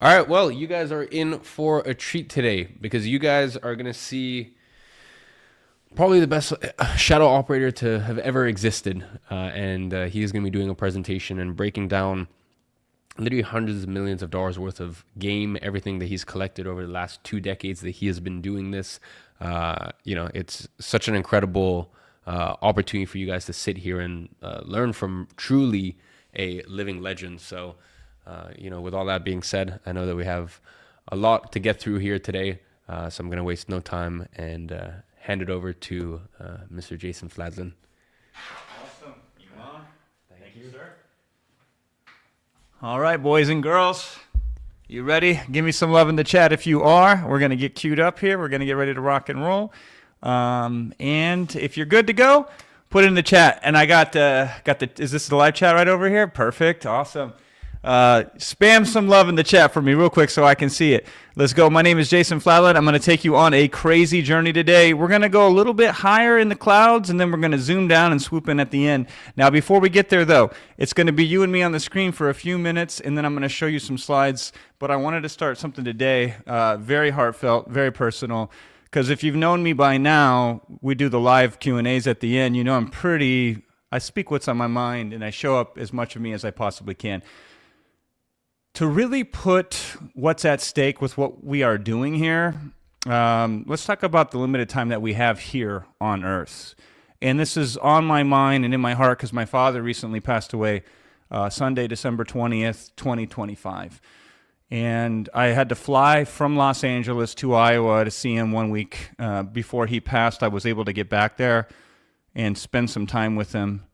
All right, well, you guys are in for a treat today because you guys are going to see probably the best shadow operator to have ever existed. And he is going to be doing a presentation and breaking down literally hundreds of millions of dollars worth of game, everything that he's collected over the last 2 decades that he has been doing this. It's such an incredible opportunity for you guys to sit here and learn from truly a living legend. So, with all that being said, I know that we have a lot to get through here today. So I'm going to waste no time and hand it over to Mr. Jason Fladlin. Awesome. You on? Thank you, sir. All right, boys and girls. You ready? Give me some love in the chat if you are. We're going to get queued up here. We're going to get ready to rock and roll. And if you're good to go, put it in the chat. And I got is this the live chat right over here? Perfect. Awesome. Spam some love in the chat for me real quick so I can see it. Let's go. My name is Jason Fladlin. I'm going to take you on a crazy journey today. We're going to go a little bit higher in the clouds, and then we're going to zoom down and swoop in at the end. Now, before we get there, though, it's going to be you and me on the screen for a few minutes, and then I'm going to show you some slides. But I wanted to start something today, very heartfelt, very personal, because if you've known me by now, we do the live Q&As at the end. You know I speak what's on my mind, and I show up as much of me as I possibly can. To really put what's at stake with what we are doing here, let's talk about the limited time that we have here on Earth. And this is on my mind and in my heart because my father recently passed away Sunday, December 20th, 2025. And I had to fly from Los Angeles to Iowa to see him 1 week before he passed. I was able to get back there and spend some time with him.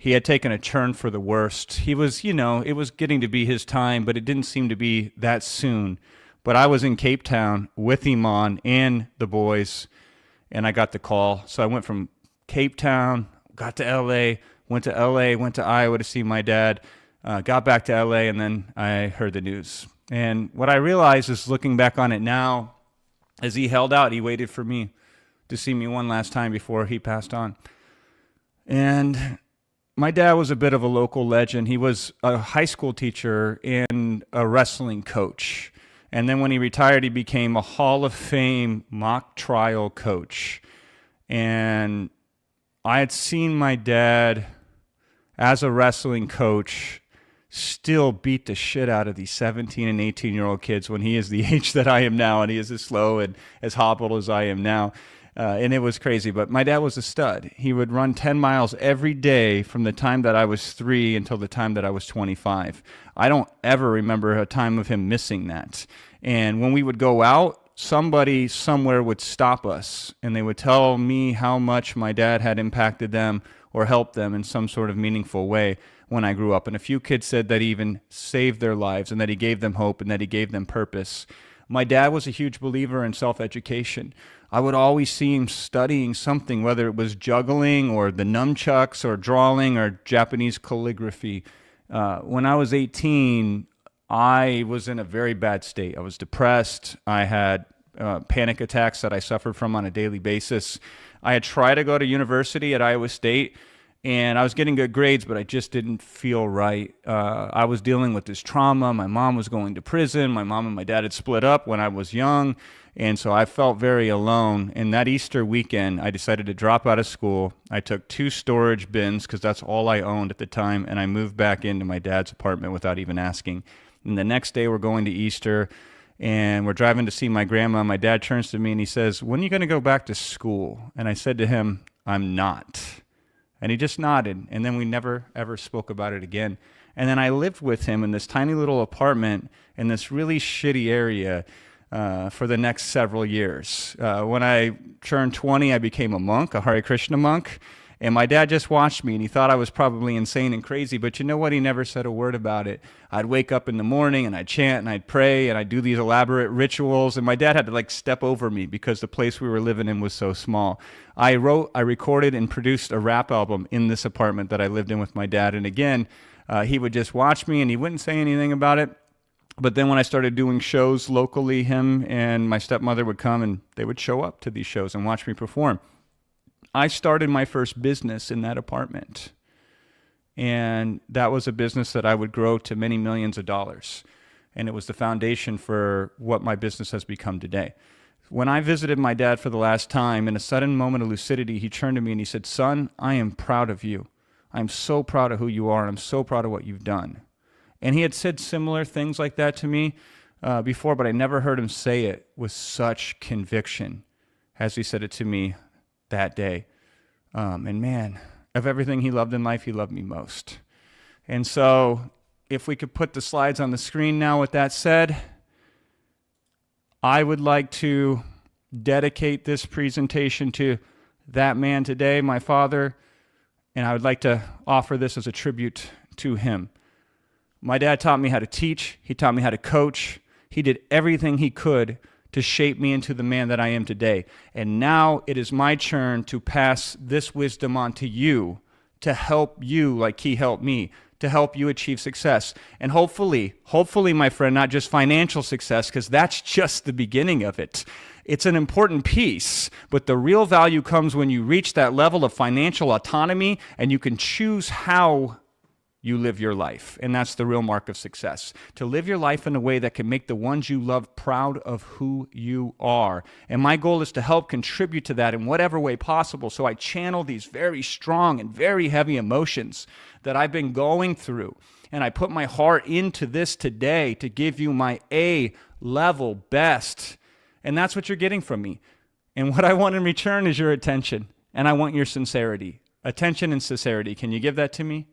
He had taken a turn for the worst. He was, it was getting to be his time, but it didn't seem to be that soon. But I was in Cape Town with Iman and the boys, and I got the call. So I went from Cape Town, got to LA, went to Iowa to see my dad, got back to LA, and then I heard the news. And what I realized is looking back on it now, as he held out, he waited for me to see me one last time before he passed on. And my dad was a bit of a local legend. He was a high school teacher and a wrestling coach. And then when he retired, he became a Hall of Fame mock trial coach. And I had seen my dad as a wrestling coach still beat the shit out of these 17 and 18-year-old kids when he is the age that I am now, and he is as slow and as hobbled as I am now. And it was crazy, but my dad was a stud. He would run 10 miles every day from the time that I was 3 until the time that I was 25. I don't ever remember a time of him missing that. And when we would go out, somebody somewhere would stop us, and they would tell me how much my dad had impacted them or helped them in some sort of meaningful way when I grew up. And a few kids said that he even saved their lives and that he gave them hope and that he gave them purpose. My dad was a huge believer in self-education. I would always see him studying something, whether it was juggling or the nunchucks or drawing or Japanese calligraphy. When I was 18, I was in a very bad state. I was depressed. I had panic attacks that I suffered from on a daily basis. I had tried to go to university at Iowa State, and I was getting good grades, but I just didn't feel right. I was dealing with this trauma. My mom was going to prison. My mom and my dad had split up when I was young, and so I felt very alone. And that Easter weekend, I decided to drop out of school. I took 2 storage bins, because that's all I owned at the time, and I moved back into my dad's apartment without even asking. And the next day, we're going to Easter, and we're driving to see my grandma. My dad turns to me, and he says, "When are you going to go back to school?" And I said to him, "I'm not." And he just nodded, and then we never, ever spoke about it again. And then I lived with him in this tiny little apartment in this really shitty area for the next several years. When I turned 20, I became a monk, a Hare Krishna monk, and my dad just watched me, and he thought I was probably insane and crazy, but you know what? He never said a word about it. I'd wake up in the morning, and I'd chant, and I'd pray, and I'd do these elaborate rituals, and my dad had to step over me because the place we were living in was so small. I recorded, and produced a rap album in this apartment that I lived in with my dad, and again, he would just watch me, and he wouldn't say anything about it. But then when I started doing shows locally, him and my stepmother would come, and they would show up to these shows and watch me perform. I started my first business in that apartment. And that was a business that I would grow to many millions of dollars. and it was the foundation for what my business has become today. When I visited my dad for the last time, in a sudden moment of lucidity, he turned to me and he said, "Son, I am proud of you. I'm so proud of who you are, and I'm so proud of what you've done." And he had said similar things like that to me before, but I never heard him say it with such conviction as he said it to me that day. And man, of everything he loved in life, he loved me most. And so if we could put the slides on the screen now with that said, I would like to dedicate this presentation to that man today, my father, and I would like to offer this as a tribute to him. My dad taught me how to teach. He taught me how to coach. He did everything he could to shape me into the man that I am today. And now it is my turn to pass this wisdom on to you, to help you like he helped me, to help you achieve success. And hopefully, my friend, not just financial success, because that's just the beginning of it. It's an important piece, but the real value comes when you reach that level of financial autonomy and you can choose how you live your life. And that's the real mark of success. To live your life in a way that can make the ones you love proud of who you are. And my goal is to help contribute to that in whatever way possible. So I channel these very strong and very heavy emotions that I've been going through. And I put my heart into this today to give you my A-level best. And that's what you're getting from me. And what I want in return is your attention. And I want your sincerity. Attention and sincerity. Can you give that to me?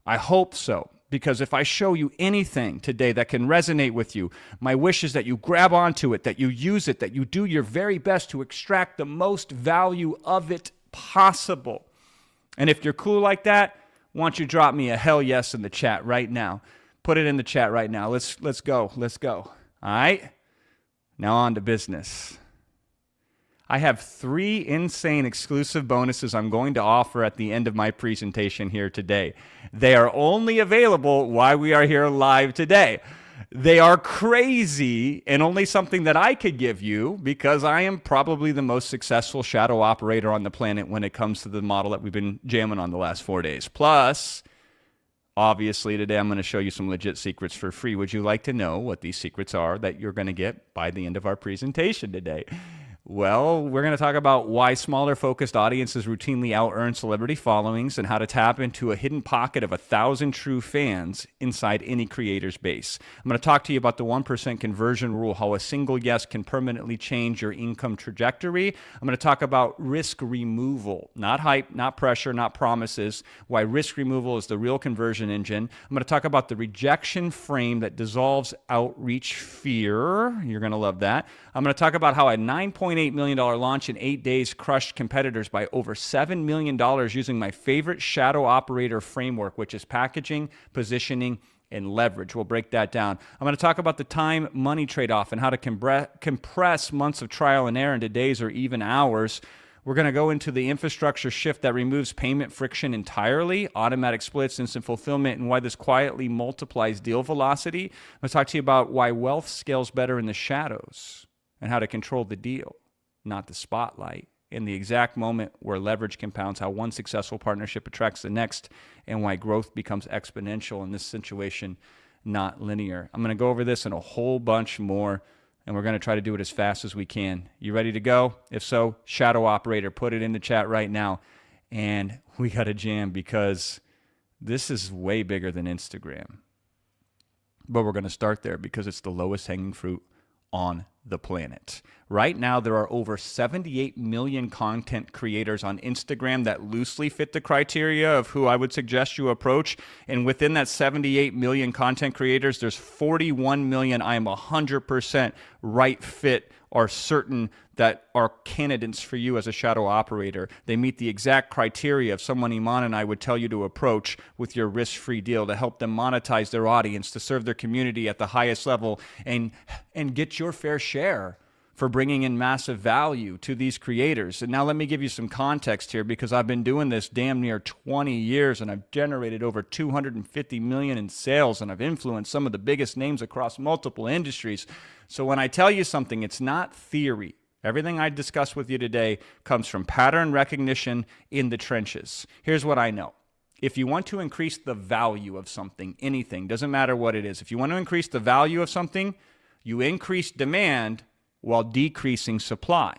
I hope so, because if I show you anything today that can resonate with you, my wish is that you grab onto it, that you use it, that you do your very best to extract the most value of it possible. And if you're cool like that, why don't you drop me a hell yes in the chat right now? Put it in the chat right now. Let's go. All right? Now on to business. I have 3 insane exclusive bonuses I'm going to offer at the end of my presentation here today. They are only available while we are here live today. They are crazy and only something that I could give you because I am probably the most successful shadow operator on the planet when it comes to the model that we've been jamming on the last 4 days. Plus, obviously, today I'm going to show you some legit secrets for free. Would you like to know what these secrets are that you're going to get by the end of our presentation today? Well, we're going to talk about why smaller focused audiences routinely out-earn celebrity followings and how to tap into a hidden pocket of 1,000 true fans inside any creator's base. I'm going to talk to you about the 1% conversion rule, how a single yes can permanently change your income trajectory. I'm going to talk about risk removal, not hype, not pressure, not promises, why risk removal is the real conversion engine. I'm going to talk about the rejection frame that dissolves outreach fear. You're going to love that. I'm going to talk about how a $9.8 million launch in 8 days crushed competitors by over $7 million using my favorite shadow operator framework, which is packaging, positioning, and leverage. We'll break that down. I'm going to talk about the time-money trade-off and how to compress months of trial and error into days or even hours. We're going to go into the infrastructure shift that removes payment friction entirely, automatic splits, instant fulfillment, and why this quietly multiplies deal velocity. I'm going to talk to you about why wealth scales better in the shadows and how to control the deal, not the spotlight, in the exact moment where leverage compounds, how one successful partnership attracts the next, and why growth becomes exponential in this situation, not linear. I'm going to go over this and a whole bunch more, and we're going to try to do it as fast as we can. You ready to go? If so, shadow operator, put it in the chat right now. And we got to jam because this is way bigger than Instagram. But we're going to start there because it's the lowest hanging fruit on the planet. Right now, there are over 78 million content creators on Instagram that loosely fit the criteria of who I would suggest you approach. And within that 78 million content creators, there's 41 million I am 100% right fit or certain that are candidates for you as a shadow operator. They meet the exact criteria of someone Iman and I would tell you to approach with your risk-free deal to help them monetize their audience, to serve their community at the highest level, and get your fair share for bringing in massive value to these creators. And now let me give you some context here because I've been doing this damn near 20 years and I've generated over 250 million in sales and I've influenced some of the biggest names across multiple industries. So when I tell you something, it's not theory. Everything I discuss with you today comes from pattern recognition in the trenches. Here's what I know. if you want to increase the value of something, anything, doesn't matter what it is, if you want to increase the value of something, you increase demand while decreasing supply.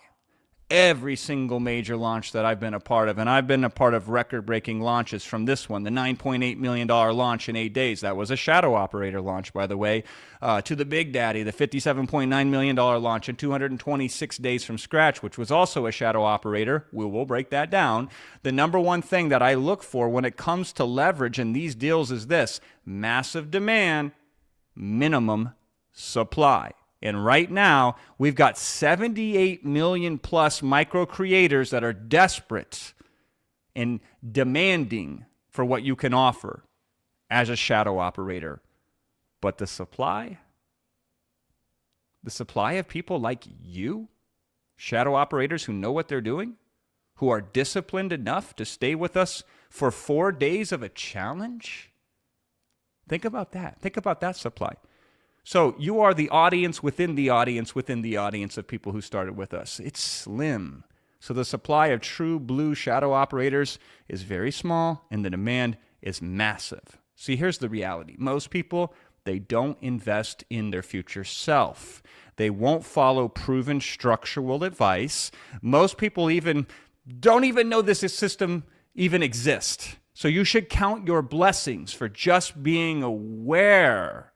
Every single major launch that I've been a part of, and I've been a part of record-breaking launches from this one, the $9.8 million launch in 8 days. That was a shadow operator launch, by the way, to the Big Daddy, the $57.9 million launch in 226 days from scratch, which was also a shadow operator. We will break that down. The number one thing that I look for when it comes to leverage in these deals is this: massive demand, minimum supply. And right now, we've got 78 million plus micro creators that are desperate and demanding for what you can offer as a shadow operator. But the supply of people like you, shadow operators who know what they're doing, who are disciplined enough to stay with us for 4 days of a challenge? Think about that. Think about that supply. So you are the audience within the audience within the audience of people who started with us. It's slim. So the supply of true blue shadow operators is very small, and the demand is massive. See, here's the reality. Most people, they don't invest in their future self. They won't follow proven structural advice. Most people even don't even know this system even exists. So you should count your blessings for just being aware.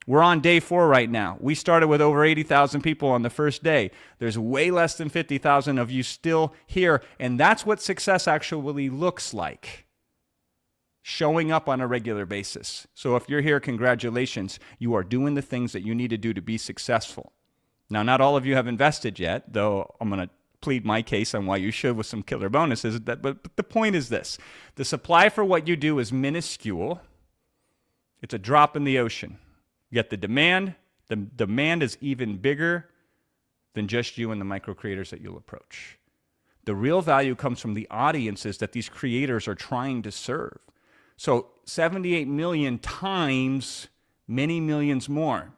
We're on day 4 right now. We started with over 80,000 people on the first day. There's way less than 50,000 of you still here, and that's what success actually looks like. Showing up on a regular basis. So if you're here, congratulations. You are doing the things that you need to do to be successful. Now, not all of you have invested yet, though I'm going to plead my case on why you should with some killer bonuses. But the point is this. The supply for what you do is minuscule. It's a drop in the ocean. Yet the demand is even bigger than just you and the micro creators that you'll approach. The real value comes from the audiences that these creators are trying to serve. So 78 million times many millions more.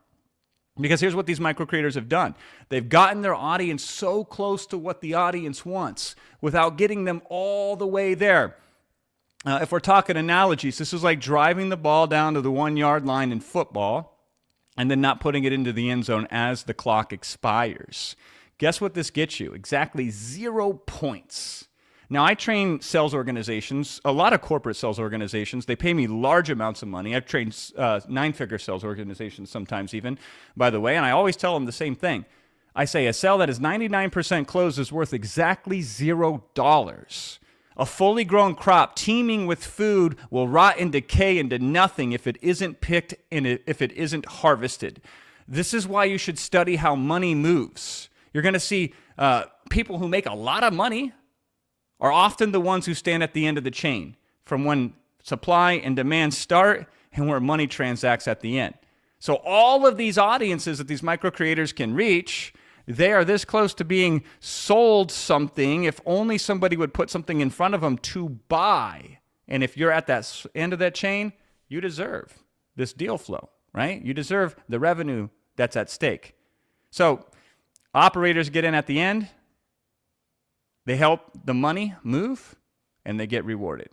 Because here's what these micro creators have done. They've gotten their audience so close to what the audience wants without getting them all the way there. If we're talking analogies, this is like driving the ball down to the 1-yard line in football and then not putting it into the end zone as the clock expires. Guess what this gets you? Exactly 0 points. Now, I train sales organizations, a lot of corporate sales organizations. They pay me large amounts of money. I've trained 9-figure sales organizations sometimes even, by the way, and I always tell them the same thing. I say a sale that is 99% closed is worth exactly $0. A fully grown crop teeming with food will rot and decay into nothing if it isn't picked and if it isn't harvested. This is why you should study how money moves. You're going to see people who make a lot of money are often the ones who stand at the end of the chain from when supply and demand start and where money transacts at the end. So all of these audiences that these micro creators can reach, they are this close to being sold something if only somebody would put something in front of them to buy. And if you're at that end of that chain, you deserve this deal flow, right? You deserve the revenue that's at stake. So operators get in at the end. They help the money move, and they get rewarded.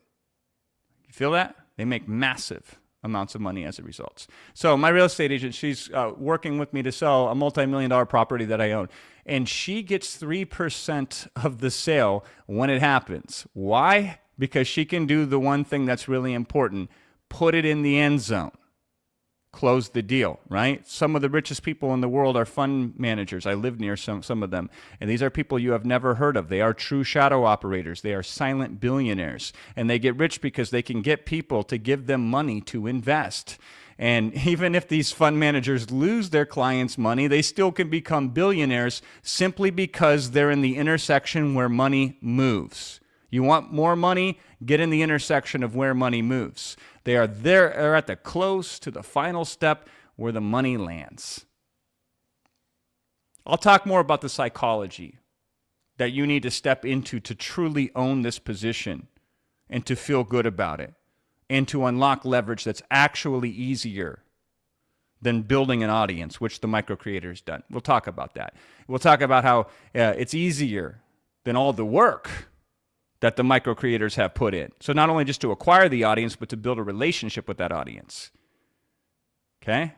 You feel that? They make massive amounts of money as a result. So my real estate agent, she's working with me to sell a multi-million-dollar property that I own. And she gets 3% of the sale when it happens. Why? Because she can do the one thing that's really important. Put it in the end zone. Close the deal, right? Some of the richest people in the world are fund managers. I live near some of them. And these are people you have never heard of. They are true shadow operators. They are silent billionaires. And they get rich because they can get people to give them money to invest. And even if these fund managers lose their clients' money, they still can become billionaires simply because they're in the intersection where money moves. You want more money? Get in the intersection of where money moves. They are there, are at the close to the final step where the money lands. I'll talk more about the psychology that you need to step into to truly own this position and to feel good about it and to unlock leverage that's actually easier than building an audience, which the micro creator has done. We'll talk about that. We'll talk about how it's easier than all the work that the micro creators have put in. So not only just to acquire the audience, but to build a relationship with that audience. Okay?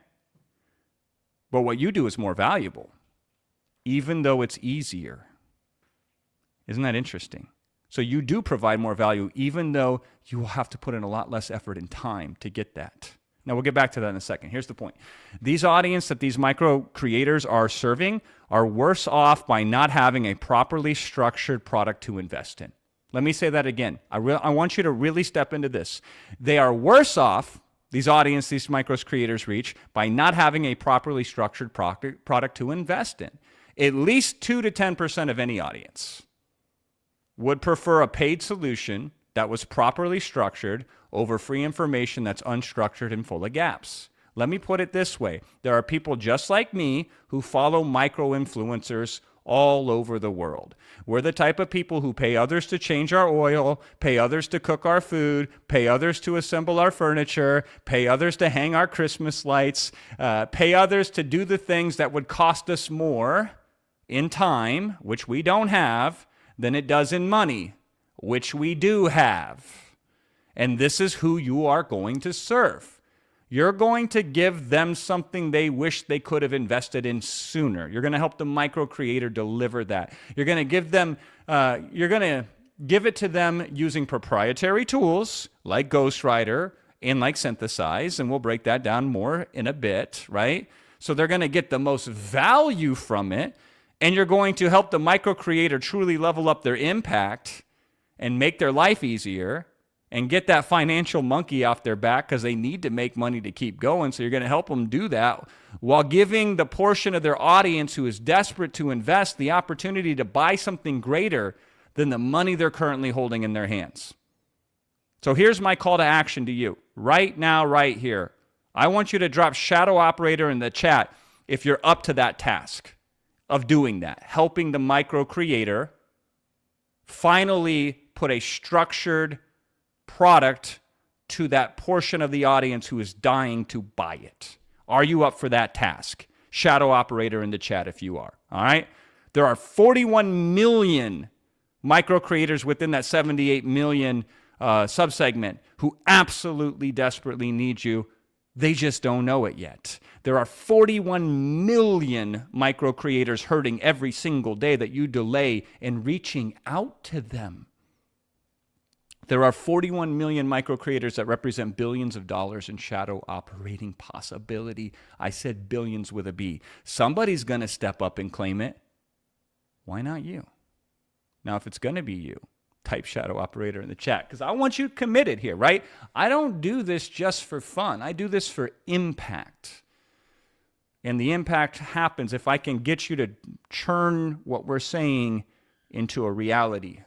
But what you do is more valuable, even though it's easier. Isn't that interesting? So you do provide more value, even though you will have to put in a lot less effort and time to get that. Now, we'll get back to that in a second. Here's the point. These audience that these micro creators are serving are worse off by not having a properly structured product to invest in. Let me say that again. I want you to really step into this. They are worse off, these audience these micro creators reach, by not having a properly structured product to invest in. At least 2 to 10% of any audience would prefer a paid solution that was properly structured over free information that's unstructured and full of gaps. Let me put it this way. There are people just like me who follow micro-influencers all over the world. We're the type of people who pay others to change our oil, pay others to cook our food, pay others to assemble our furniture, pay others to hang our Christmas lights, pay others to do the things that would cost us more in time, which we don't have, than it does in money, which we do have. And this is who you are going to serve. You're going to give them something they wish they could have invested in sooner. You're going to help the micro creator deliver that. You're going to give them, you're going to give it to them using proprietary tools like Ghostwriter and like Synthesize, and we'll break that down more in a bit, right? So they're going to get the most value from it, and you're going to help the micro creator truly level up their impact and make their life easier and get that financial monkey off their back because they need to make money to keep going. So you're going to help them do that while giving the portion of their audience who is desperate to invest the opportunity to buy something greater than the money they're currently holding in their hands. So here's my call to action to you. Right now, right here, I want you to drop Shadow Operator in the chat if you're up to that task of doing that, helping the micro creator finally put a structured product to that portion of the audience who is dying to buy it. Are you up for that task? Shadow Operator in the chat if you are. All right? There are 41 million micro creators within that 78 million subsegment who absolutely desperately need you. They just don't know it yet. There are 41 million micro creators hurting every single day that you delay in reaching out to them. There are 41 million micro creators that represent billions of dollars in shadow operating possibility. I said billions with a B. Somebody's going to step up and claim it. Why not you? Now, if it's going to be you, type Shadow Operator in the chat because I want you committed here, right? I don't do this just for fun. I do this for impact. And the impact happens if I can get you to churn what we're saying into a reality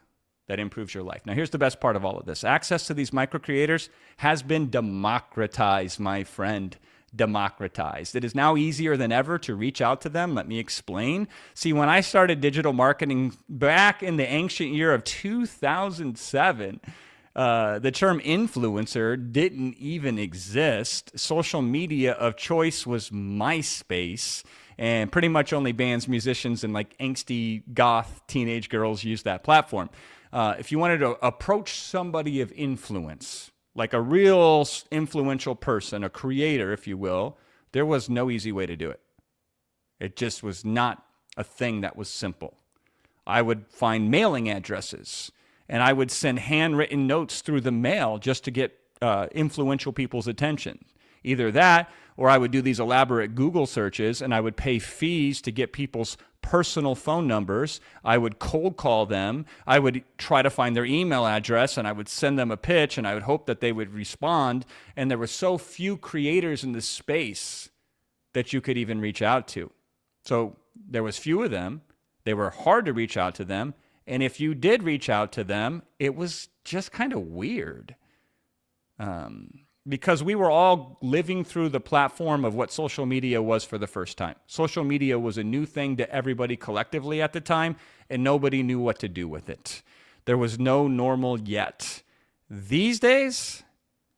that improves your life. Now, here's the best part of all of this. Access to these micro creators has been democratized, my friend. Democratized. It is now easier than ever to reach out to them. Let me explain. See, when I started digital marketing back in the ancient year of 2007, the term influencer didn't even exist. Social media of choice was MySpace. And pretty much only bands, musicians, and like angsty goth teenage girls use that platform. If you wanted to approach somebody of influence, like a real influential person, a creator, if you will, there was no easy way to do it. It just was not a thing that was simple. I would find mailing addresses, and I would send handwritten notes through the mail just to get influential people's attention. Either that, or I would do these elaborate Google searches, and I would pay fees to get people's personal phone numbers. I would cold call them. I would try to find their email address, and I would send them a pitch, and I would hope that they would respond. And there were so few creators in the space that you could even reach out to. So there was few of them. They were hard to reach out to them. And if you did reach out to them, it was just kind of weird. Because we were all living through the platform of what social media was for the first time. Social media was a new thing to everybody collectively at the time, and nobody knew what to do with it. There was no normal yet. These days,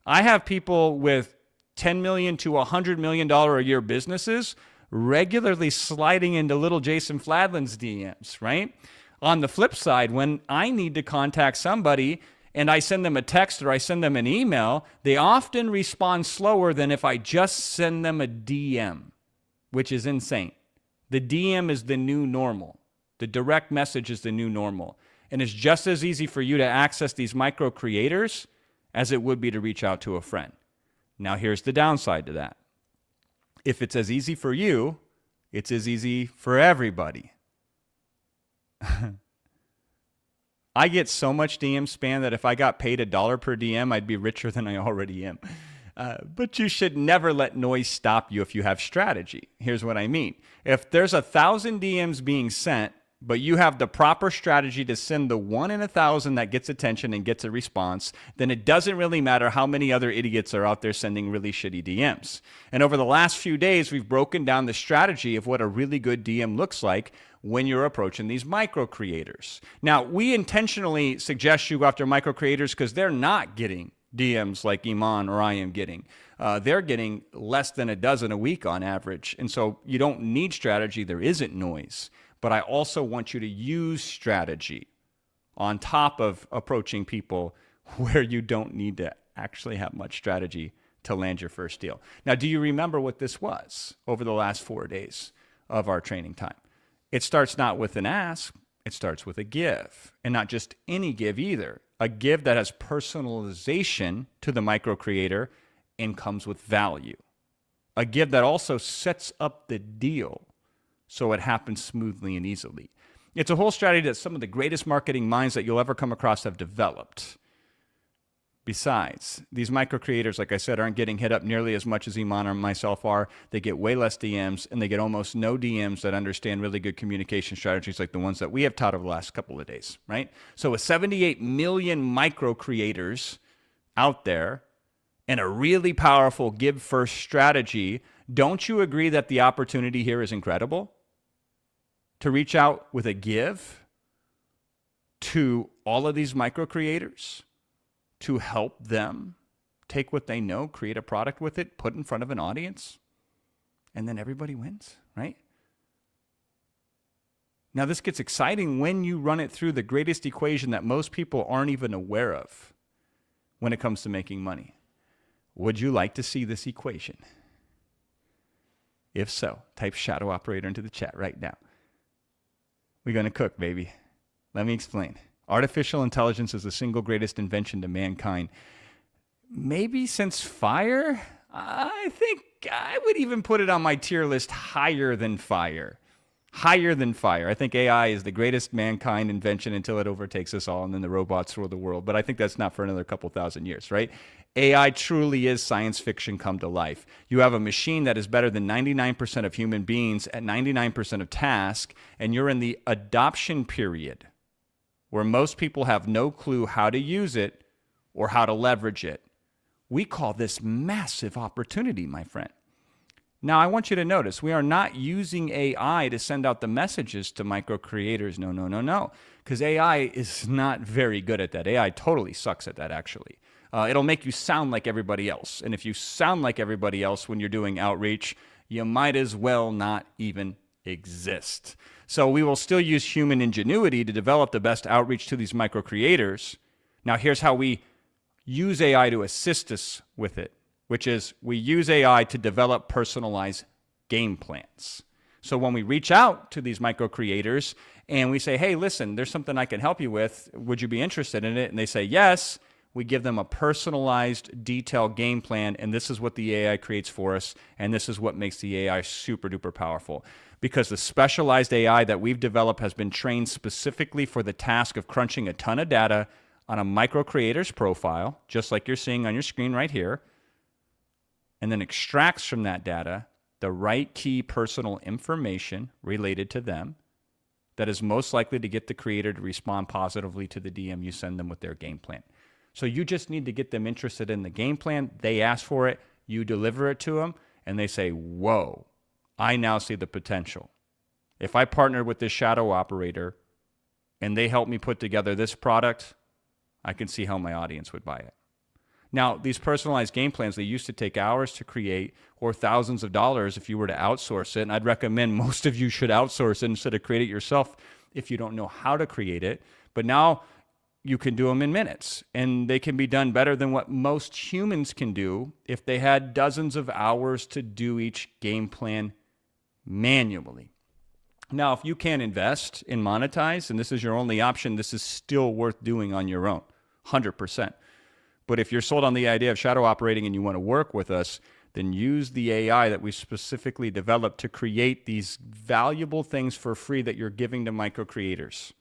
I have people with $10 million to $100 million a year businesses regularly sliding into little Jason Fladlin's DMs, right? On the flip side, when I need to contact somebody and I send them a text or I send them an email, they often respond slower than if I just send them a DM, which is insane. The DM is the new normal. The direct message is the new normal. And it's just as easy for you to access these micro creators as it would be to reach out to a friend. Now, here's the downside to that. If it's as easy for you, it's as easy for everybody. I get so much DM spam that if I got paid $1 per DM, I'd be richer than I already am. But you should never let noise stop you if you have strategy. Here's what I mean. If there's 1,000 DMs being sent, but you have the proper strategy to send the 1 in 1,000 that gets attention and gets a response, then it doesn't really matter how many other idiots are out there sending really shitty DMs. And over the last few days, we've broken down the strategy of what a really good DM looks like when you're approaching these micro creators. Now, we intentionally suggest you go after micro creators because they're not getting DMs like Iman or I am getting. They're getting less than a dozen a week on average. And so you don't need strategy. There isn't noise. But I also want you to use strategy on top of approaching people where you don't need to actually have much strategy to land your first deal. Now, do you remember what this was over the last 4 days of our training time? It starts not with an ask, it starts with a give. And not just any give either. A give that has personalization to the micro creator and comes with value. A give that also sets up the deal so it happens smoothly and easily. It's a whole strategy that some of the greatest marketing minds that you'll ever come across have developed. Besides, these micro creators, like I said, aren't getting hit up nearly as much as Iman or myself are. They get way less DMs, and they get almost no DMs that understand really good communication strategies like the ones that we have taught over the last couple of days, right? So with 78 million micro creators out there and a really powerful give first strategy, don't you agree that the opportunity here is incredible? To reach out with a give to all of these micro creators, to help them take what they know, create a product with it, put it in front of an audience, and then everybody wins, right? Now, this gets exciting when you run it through the greatest equation that most people aren't even aware of when it comes to making money. Would you like to see this equation? If so, type shadow operator into the chat right now. We're going to cook, baby. Let me explain. Artificial intelligence is the single greatest invention to mankind. Maybe since fire? I think I would even put it on my tier list higher than fire. Higher than fire. I think AI is the greatest mankind invention until it overtakes us all and then the robots rule the world. But I think that's not for another couple thousand years, right? AI truly is science fiction come to life. You have a machine that is better than 99% of human beings at 99% of tasks, and you're in the adoption period where most people have no clue how to use it or how to leverage it. We call this massive opportunity, my friend. Now, I want you to notice, we are not using AI to send out the messages to micro creators. No. Because AI is not very good at that. AI totally sucks at that, actually. It'll make you sound like everybody else. And if you sound like everybody else when you're doing outreach, you might as well not even exist. So we will still use human ingenuity to develop the best outreach to these micro creators. Now, here's how we use AI to assist us with it, which is we use AI to develop personalized game plans. So when we reach out to these micro creators and we say, hey, listen, there's something I can help you with. Would you be interested in it? And they say yes. We give them a personalized, detailed game plan, and this is what the AI creates for us, and this is what makes the AI super duper powerful. Because the specialized AI that we've developed has been trained specifically for the task of crunching a ton of data on a micro creator's profile, just like you're seeing on your screen right here, and then extracts from that data the right key personal information related to them that is most likely to get the creator to respond positively to the DM you send them with their game plan. So you just need to get them interested in the game plan. They ask for it, you deliver it to them, and they say, whoa, I now see the potential. If I partner with this shadow operator and they help me put together this product, I can see how my audience would buy it. Now, these personalized game plans, they used to take hours to create or thousands of dollars if you were to outsource it. And I'd recommend most of you should outsource it instead of create it yourself if you don't know how to create it. But now you can do them in minutes, and they can be done better than what most humans can do if they had dozens of hours to do each game plan manually. Now, if you can't invest and monetize, and this is your only option, this is still worth doing on your own, 100%. But if you're sold on the idea of shadow operating and you want to work with us, then use the AI that we specifically developed to create these valuable things for free that you're giving to micro creators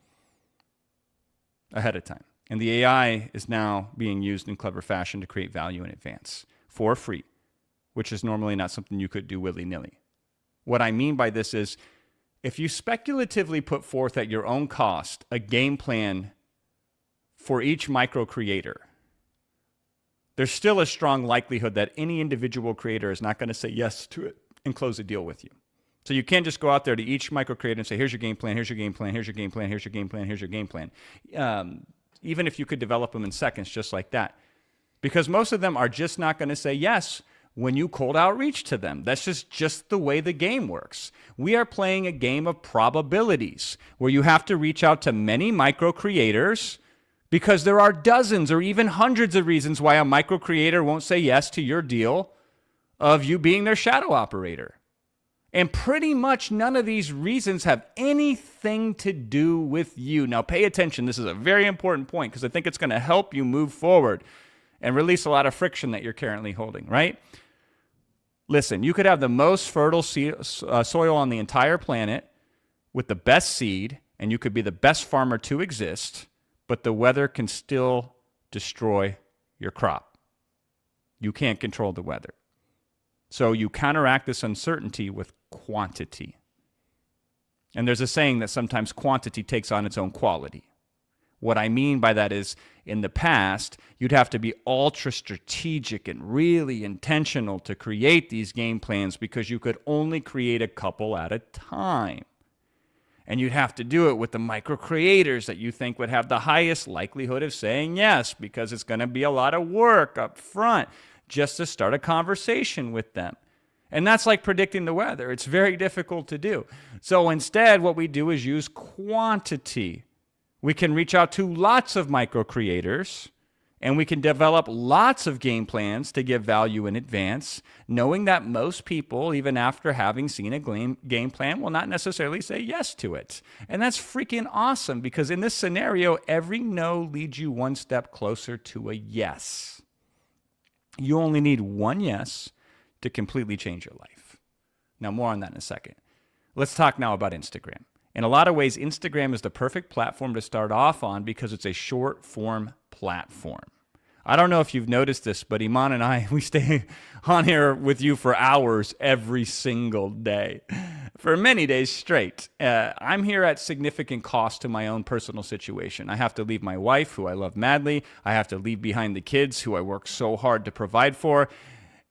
ahead of time. And the AI is now being used in clever fashion to create value in advance for free, which is normally not something you could do willy-nilly. What I mean by this is, if you speculatively put forth at your own cost a game plan for each micro creator, there's still a strong likelihood that any individual creator is not going to say yes to it and close a deal with you. So you can't just go out there to each micro creator and say, here's your game plan, here's your game plan, here's your game plan, here's your game plan, here's your game plan. Even if you could develop them in seconds just like that. Because most of them are just not going to say yes when you cold outreach to them. That's just the way the game works. We are playing a game of probabilities where you have to reach out to many micro creators because there are dozens or even hundreds of reasons why a micro creator won't say yes to your deal of you being their shadow operator. And pretty much none of these reasons have anything to do with you. Now pay attention. This is a very important point because I think it's going to help you move forward and release a lot of friction that you're currently holding, right? Listen, you could have the most fertile soil on the entire planet with the best seed, and you could be the best farmer to exist, but the weather can still destroy your crop. You can't control the weather. So you counteract this uncertainty with quantity. And there's a saying that sometimes quantity takes on its own quality. What I mean by that is, in the past, you'd have to be ultra strategic and really intentional to create these game plans because you could only create a couple at a time. And you'd have to do it with the micro creators that you think would have the highest likelihood of saying yes, because it's going to be a lot of work up front just to start a conversation with them. And that's like predicting the weather. It's very difficult to do. So instead, what we do is use quantity. We can reach out to lots of micro creators, and we can develop lots of game plans to give value in advance, knowing that most people, even after having seen a game plan, will not necessarily say yes to it. And that's freaking awesome, because in this scenario, every no leads you one step closer to a yes. You only need one yes to completely change your life. Now, more on that in a second. Let's talk now about Instagram. In a lot of ways, Instagram is the perfect platform to start off on because it's a short form platform. I don't know if you've noticed this, but Iman and I, we stay on here with you for hours every single day, for many days straight. I'm here at significant cost to my own personal situation. I have to leave my wife, who I love madly. I have to leave behind the kids, who I work so hard to provide for.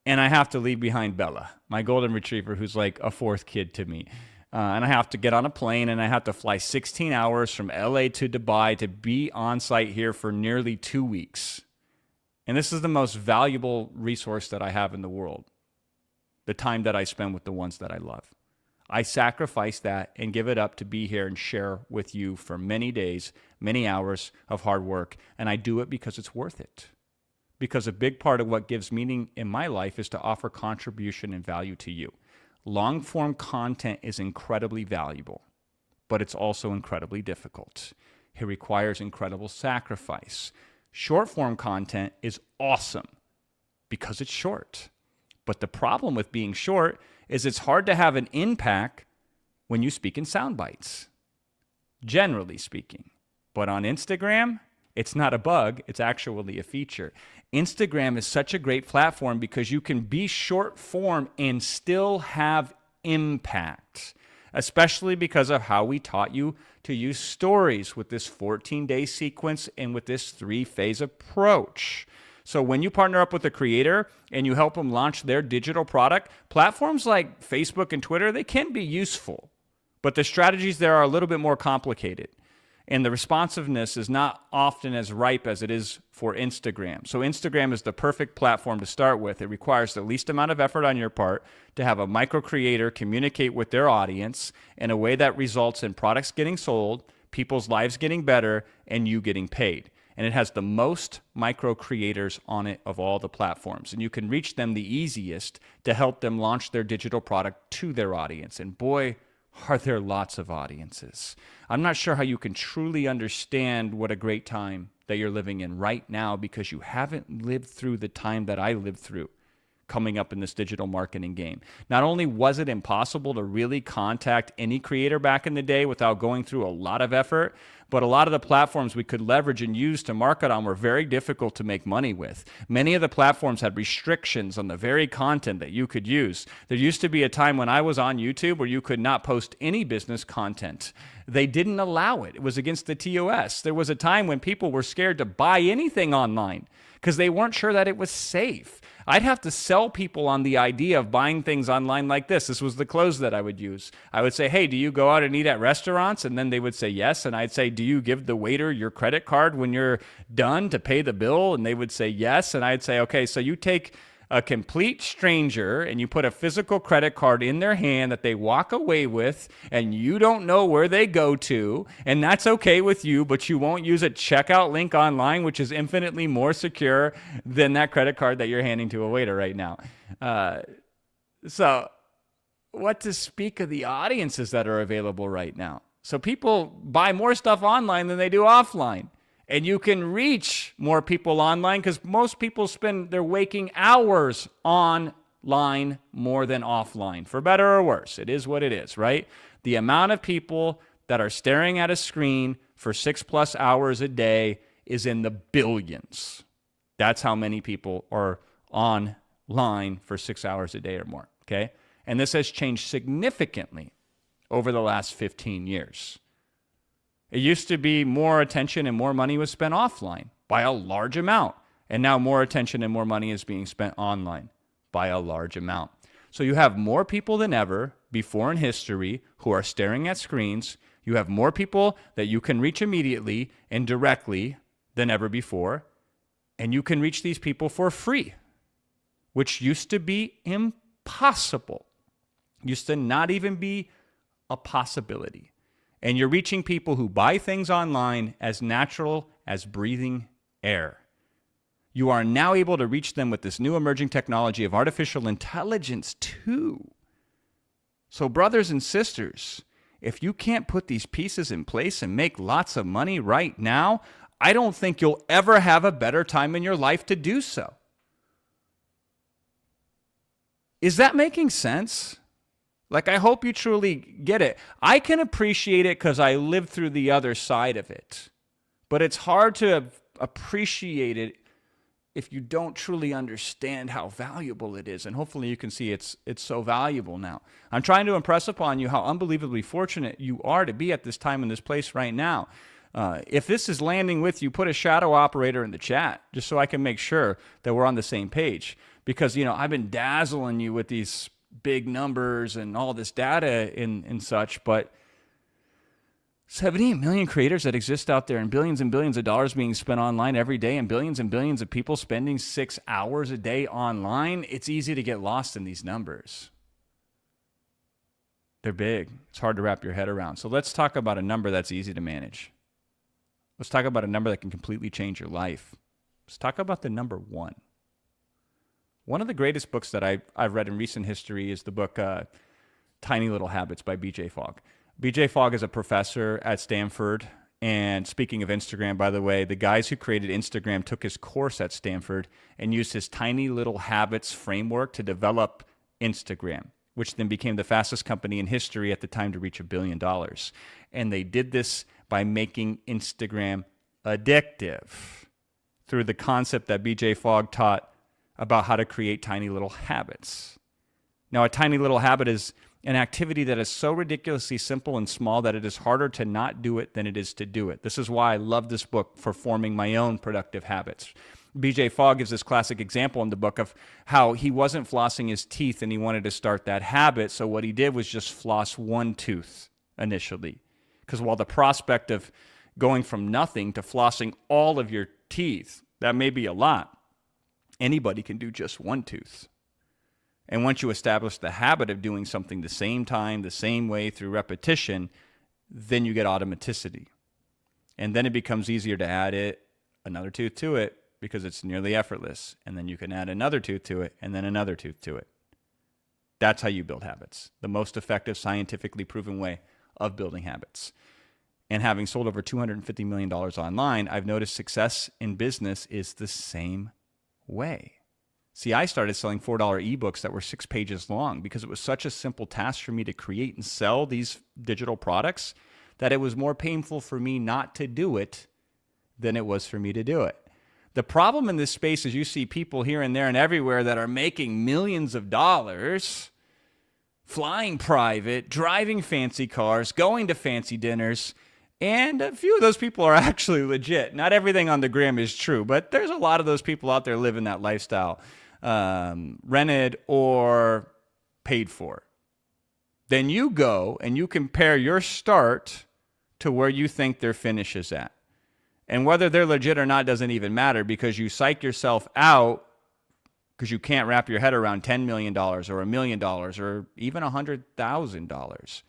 And I have to leave behind Bella, my golden retriever, who's like a fourth kid to me. And I have to get on a plane, and I have to fly 16 hours from LA to Dubai to be on site here for nearly 2 weeks. And this is the most valuable resource that I have in the world, the time that I spend with the ones that I love. I sacrifice that and give it up to be here and share with you for many days, many hours of hard work. And I do it because it's worth it. Because a big part of what gives meaning in my life is to offer contribution and value to you. Long-form content is incredibly valuable, but it's also incredibly difficult. It requires incredible sacrifice. Short-form content is awesome because it's short. But the problem with being short is it's hard to have an impact when you speak in sound bites, generally speaking. But on Instagram, it's not a bug, it's actually a feature. Instagram is such a great platform because you can be short form and still have impact, especially because of how we taught you to use stories with this 14-day sequence and with this 3-phase approach. So when you partner up with a creator and you help them launch their digital product, platforms like Facebook and Twitter, they can be useful, but the strategies there are a little bit more complicated. And the responsiveness is not often as ripe as it is for Instagram. So Instagram is the perfect platform to start with. It requires the least amount of effort on your part to have a micro creator communicate with their audience in a way that results in products getting sold, people's lives getting better, and you getting paid. And it has the most micro creators on it of all the platforms. And you can reach them the easiest to help them launch their digital product to their audience. And boy, are there lots of audiences. I'm not sure how you can truly understand what a great time that you're living in right now because you haven't lived through the time that I lived through coming up in this digital marketing game. Not only was it impossible to really contact any creator back in the day without going through a lot of effort, but a lot of the platforms we could leverage and use to market on were very difficult to make money with. Many of the platforms had restrictions on the very content that you could use. There used to be a time when I was on YouTube where you could not post any business content. They didn't allow it. It was against the TOS. There was a time when people were scared to buy anything online because they weren't sure that it was safe. I'd have to sell people on the idea of buying things online like this. This was the close that I would use. I would say, hey, do you go out and eat at restaurants? And then they would say yes. And I'd say, do you give the waiter your credit card when you're done to pay the bill? And they would say yes. And I'd say, okay, so you take a complete stranger and you put a physical credit card in their hand that they walk away with and you don't know where they go to, and that's okay with you, but you won't use a checkout link online, which is infinitely more secure than that credit card that you're handing to a waiter right now. So what to speak of the audiences that are available right now? So people buy more stuff online than they do offline. And you can reach more people online because most people spend their waking hours online more than offline, for better or worse. It is what it is, right? The amount of people that are staring at a screen for 6+ hours a day is in the billions. That's how many people are online for 6 hours a day or more, okay? And this has changed significantly over the last 15 years. It used to be more attention and more money was spent offline by a large amount. And now more attention and more money is being spent online by a large amount. So you have more people than ever before in history who are staring at screens. You have more people that you can reach immediately and directly than ever before. And you can reach these people for free, which used to be impossible. Used to not even be a possibility. And you're reaching people who buy things online as natural as breathing air. You are now able to reach them with this new emerging technology of artificial intelligence too. So brothers and sisters, if you can't put these pieces in place and make lots of money right now, I don't think you'll ever have a better time in your life to do so. Is that making sense? Like, I hope you truly get it. I can appreciate it because I lived through the other side of it. But it's hard to appreciate it if you don't truly understand how valuable it is. And hopefully you can see it's so valuable now. I'm trying to impress upon you how unbelievably fortunate you are to be at this time in this place right now. If this is landing with you, put a shadow operator in the chat just so I can make sure that we're on the same page. Because, you know, I've been dazzling you with these big numbers and all this data and such, but 78 million creators that exist out there and billions of dollars being spent online every day and billions of people spending 6 hours a day online, it's easy to get lost in these numbers. They're big. It's hard to wrap your head around. So let's talk about a number that's easy to manage. Let's talk about a number that can completely change your life. Let's talk about the number 1. One of the greatest books that I've read in recent history is the book Tiny Little Habits by B.J. Fogg. B.J. Fogg is a professor at Stanford. And speaking of Instagram, by the way, the guys who created Instagram took his course at Stanford and used his Tiny Little Habits framework to develop Instagram, which then became the fastest company in history at the time to reach $1 billion. And they did this by making Instagram addictive through the concept that B.J. Fogg taught about how to create tiny little habits. Now, a tiny little habit is an activity that is so ridiculously simple and small that it is harder to not do it than it is to do it. This is why I love this book for forming my own productive habits. B.J. Fogg gives this classic example in the book of how he wasn't flossing his teeth and he wanted to start that habit. So what he did was just floss one tooth initially. Because while the prospect of going from nothing to flossing all of your teeth, that may be a lot. Anybody can do just one tooth. And once you establish the habit of doing something the same time, the same way through repetition, then you get automaticity. And then it becomes easier to add another tooth to it because it's nearly effortless. And then you can add another tooth to it and then another tooth to it. That's how you build habits. The most effective, scientifically proven way of building habits. And having sold over $250 million online, I've noticed success in business is the same way. See, I started selling $4 ebooks that were 6 pages long because it was such a simple task for me to create and sell these digital products that it was more painful for me not to do it than it was for me to do it. The problem in this space is you see people here and there and everywhere that are making millions of dollars, flying private, driving fancy cars, going to fancy dinners, and a few of those people are actually legit. Not everything on the gram is true, but there's a lot of those people out there living that lifestyle, rented or paid for. Then you go and you compare your start to where you think their finish is at. And whether they're legit or not doesn't even matter because you psych yourself out because you can't wrap your head around $10 million or $1 million or even $100,000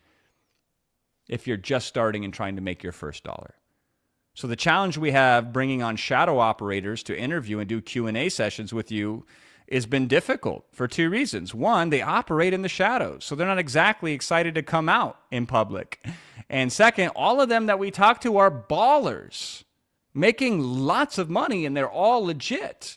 if you're just starting and trying to make your first dollar. So the challenge we have bringing on shadow operators to interview and do Q&A sessions with you has been difficult for 2 reasons. One, they operate in the shadows, so they're not exactly excited to come out in public. And second, all of them that we talk to are ballers, making lots of money, and they're all legit.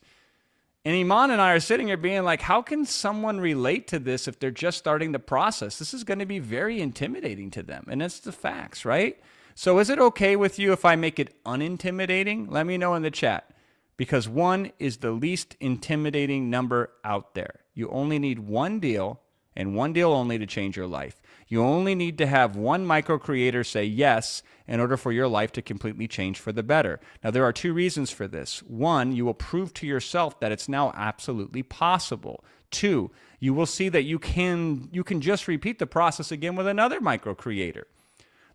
And Iman and I are sitting here being like, how can someone relate to this if they're just starting the process? This is going to be very intimidating to them. And it's the facts, right? So is it okay with you if I make it unintimidating? Let me know in the chat. Because 1 is the least intimidating number out there. You only need 1 deal and 1 deal only to change your life. You only need to have 1 micro creator say yes in order for your life to completely change for the better. Now, there are 2 reasons for this. 1, you will prove to yourself that it's now absolutely possible. 2, you will see that you can just repeat the process again with another micro creator.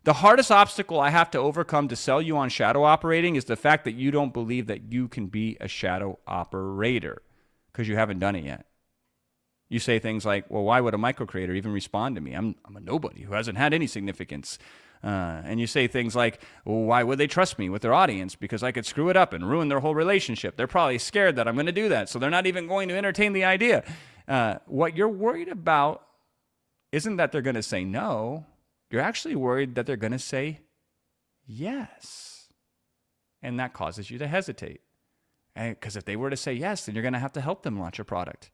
The hardest obstacle I have to overcome to sell you on shadow operating is the fact that you don't believe that you can be a shadow operator because you haven't done it yet. You say things like, well, why would a micro creator even respond to me? I'm a nobody who hasn't had any significance. And you say things like, well, why would they trust me with their audience? Because I could screw it up and ruin their whole relationship. They're probably scared that I'm going to do that, so they're not even going to entertain the idea. What you're worried about isn't that they're going to say no. You're actually worried that they're going to say yes. And that causes you to hesitate. Because if they were to say yes, then you're going to have to help them launch a product.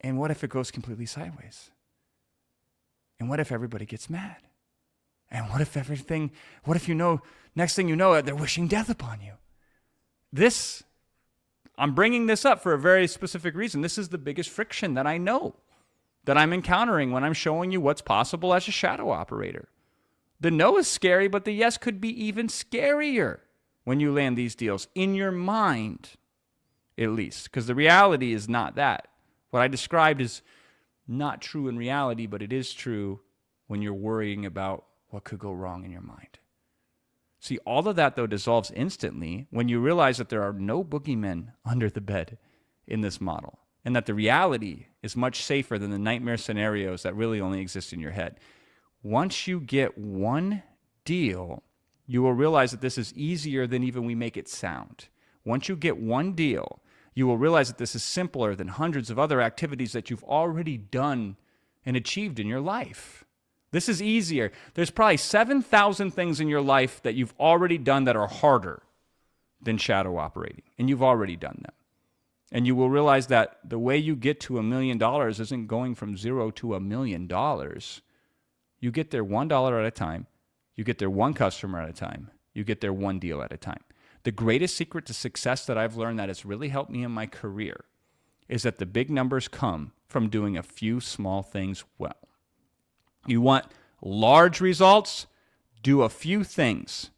And what if it goes completely sideways? And what if everybody gets mad? And what if next thing you know, they're wishing death upon you? I'm bringing this up for a very specific reason. This is the biggest friction that I know that I'm encountering when I'm showing you what's possible as a shadow operator. The no is scary, but the yes could be even scarier when you land these deals, in your mind, at least, because the reality is not that. What I described is not true in reality, but it is true when you're worrying about what could go wrong in your mind. See, all of that, though, dissolves instantly when you realize that there are no boogeymen under the bed in this model, and that the reality is much safer than the nightmare scenarios that really only exist in your head. Once you get 1 deal, you will realize that this is easier than even we make it sound. Once you get 1 deal, you will realize that this is simpler than hundreds of other activities that you've already done and achieved in your life. This is easier. There's probably 7,000 things in your life that you've already done that are harder than shadow operating, and you've already done them. And you will realize that the way you get to $1 million isn't going from 0 to $1 million. You get there $1 at a time. You get there 1 customer at a time. You get there 1 deal at a time. The greatest secret to success that I've learned that has really helped me in my career is that the big numbers come from doing a few small things well. You want large results? Do a few things,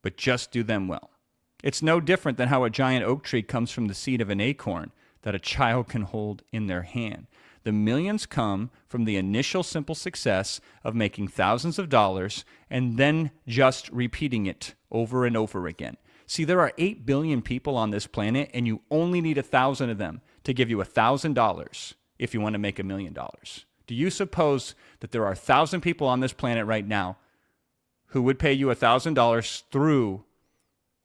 but just do them well. It's no different than how a giant oak tree comes from the seed of an acorn that a child can hold in their hand. The millions come from the initial simple success of making thousands of dollars and then just repeating it over and over again. See, there are 8 billion people on this planet, and you only need 1,000 of them to give you $1,000 if you want to make $1 million. Do you suppose that there are 1,000 people on this planet right now who would pay you $1,000 through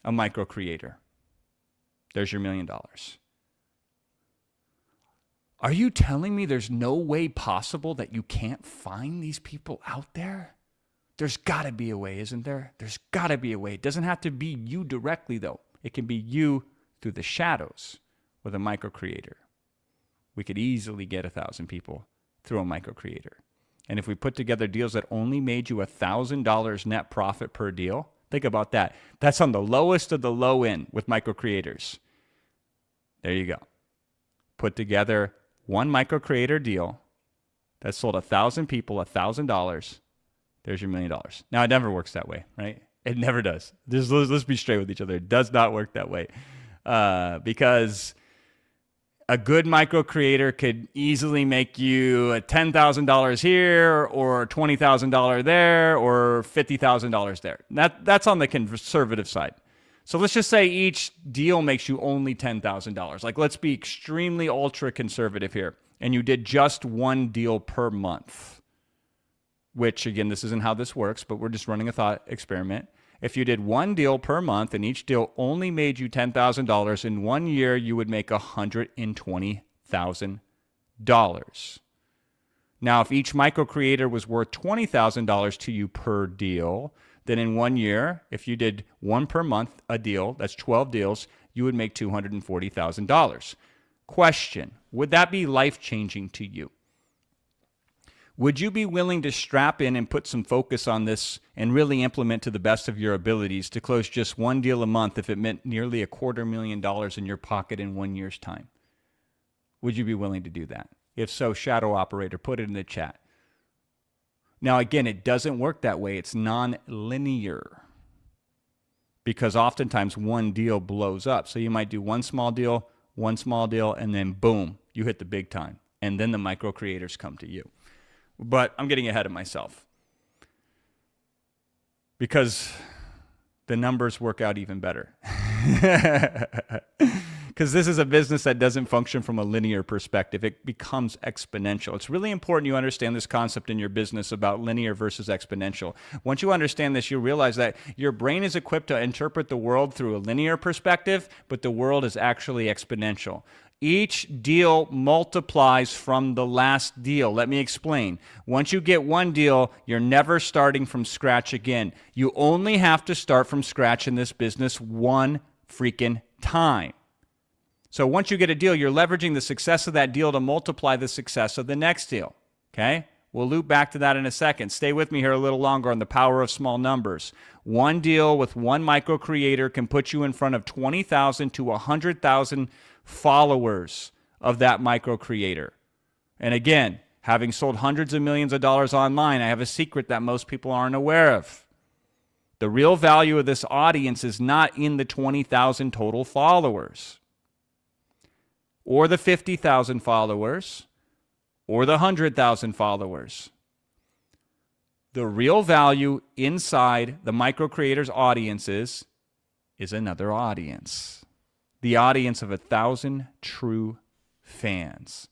a micro creator. There's your $1 million. Are you telling me there's no way possible that you can't find these people out there? There's got to be a way, isn't there? There's got to be a way. It doesn't have to be you directly, though. It can be you through the shadows with a micro creator. We could easily get 1,000 people through a micro creator. And if we put together deals that only made you $1,000 net profit per deal, think about that. That's on the lowest of the low end with micro creators. There you go. Put together one micro creator deal that sold 1,000 people $1,000. There's your $1 million. Now, it never works that way, right? It never does. Let's be straight with each other. It does not work that way because a good micro creator could easily make you $10,000 here or $20,000 there or $50,000 there. That's on the conservative side. So let's just say each deal makes you only $10,000. Like, let's be extremely ultra conservative here. And you did just one deal per month, which, again, this isn't how this works, but we're just running a thought experiment. If you did one deal per month and each deal only made you $10,000, in 1 year, you would make $120,000. Now, if each micro creator was worth $20,000 to you per deal, then in 1 year, if you did one per month, a deal, that's 12 deals, you would make $240,000. Question, would that be life-changing to you? Would you be willing to strap in and put some focus on this and really implement to the best of your abilities to close just one deal a month if it meant nearly $250,000 in your pocket in 1 year's time? Would you be willing to do that? If so, Shadow Operator, put it in the chat. Now, again, it doesn't work that way. It's non-linear because oftentimes one deal blows up. So you might do one small deal, and then boom, you hit the big time. And then the micro creators come to you. But I'm getting ahead of myself because the numbers work out even better. Because this is a business that doesn't function from a linear perspective. It becomes exponential. It's really important you understand this concept in your business about linear versus exponential. Once you understand this, you'll realize that your brain is equipped to interpret the world through a linear perspective, but the world is actually exponential. Each deal multiplies from the last deal. Let me explain. Once you get one deal, you're never starting from scratch again. You only have to start from scratch in this business one freaking time. So once you get a deal, you're leveraging the success of that deal to multiply the success of the next deal. Okay? We'll loop back to that in a second. Stay with me here a little longer on the power of small numbers. One deal with one micro creator can put you in front of 20,000 to 100,000 followers of that micro creator. And again, having sold hundreds of millions of dollars online, I have a secret that most people aren't aware of. The real value of this audience is not in the 20,000 total followers, or the 50,000 followers, or the 100,000 followers. The real value inside the micro creators' audiences is another audience. The audience of 1,000 true fans.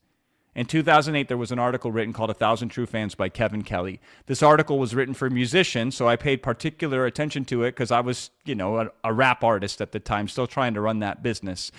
In 2008, there was an article written called 1,000 True Fans by Kevin Kelly. This article was written for musicians, so I paid particular attention to it because I was, a rap artist at the time, still trying to run that business,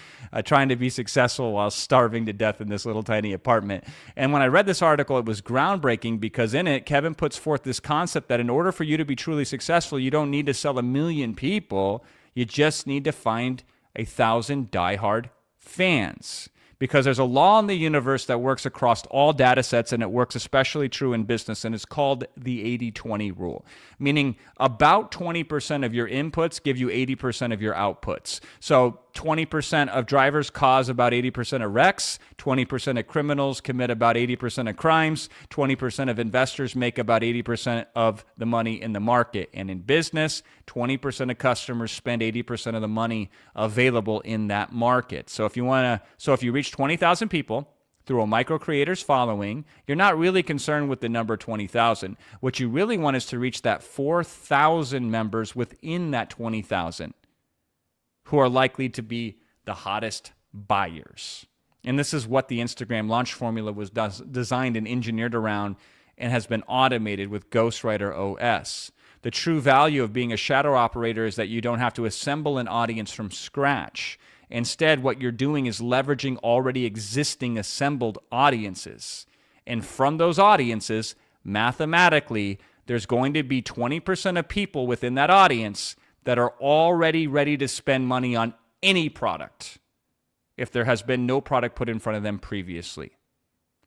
trying to be successful while starving to death in this little tiny apartment. And when I read this article, it was groundbreaking because in it, Kevin puts forth this concept that in order for you to be truly successful, you don't need to sell 1 million people. You just need to find 1,000 diehard fans. Because there's a law in the universe that works across all data sets, and it works especially true in business, and it's called the 80-20 rule, meaning about 20% of your inputs give you 80% of your outputs. So 20% of drivers cause about 80% of wrecks, 20% of criminals commit about 80% of crimes, 20% of investors make about 80% of the money in the market. And in business, 20% of customers spend 80% of the money available in that market. So if you reach 20,000 people through a micro creator's following, you're not really concerned with the number 20,000. What you really want is to reach that 4,000 members within that 20,000 who are likely to be the hottest buyers. And this is what the Instagram launch formula was designed and engineered around and has been automated with Ghostwriter OS. The true value of being a shadow operator is that you don't have to assemble an audience from scratch. Instead, what you're doing is leveraging already existing assembled audiences. And from those audiences, mathematically, there's going to be 20% of people within that audience that are already ready to spend money on any product if there has been no product put in front of them previously.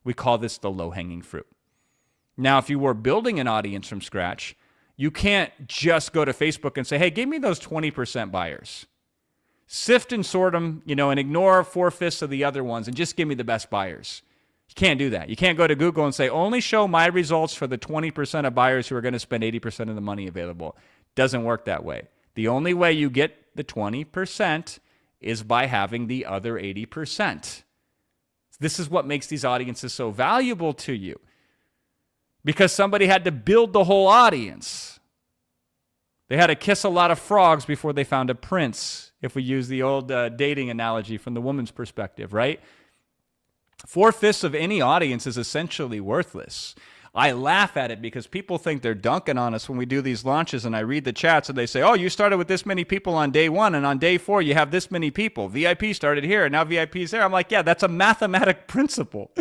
We call this the low-hanging fruit. Now, if you were building an audience from scratch, you can't just go to Facebook and say, hey, give me those 20% buyers. Sift and sort them, and ignore 4/5 of the other ones and just give me the best buyers. You can't do that. You can't go to Google and say, only show my results for the 20% of buyers who are going to spend 80% of the money available. Doesn't work that way. The only way you get the 20% is by having the other 80%. This is what makes these audiences so valuable to you. Because somebody had to build the whole audience. They had to kiss a lot of frogs before they found a prince, if we use the old dating analogy from the woman's perspective, right? 4/5 of any audience is essentially worthless. I laugh at it because people think they're dunking on us when we do these launches, and I read the chats and they say, oh, you started with this many people on day 1, and on day 4 you have this many people. VIP started here, and now VIP's there. I'm like, yeah, that's a mathematic principle.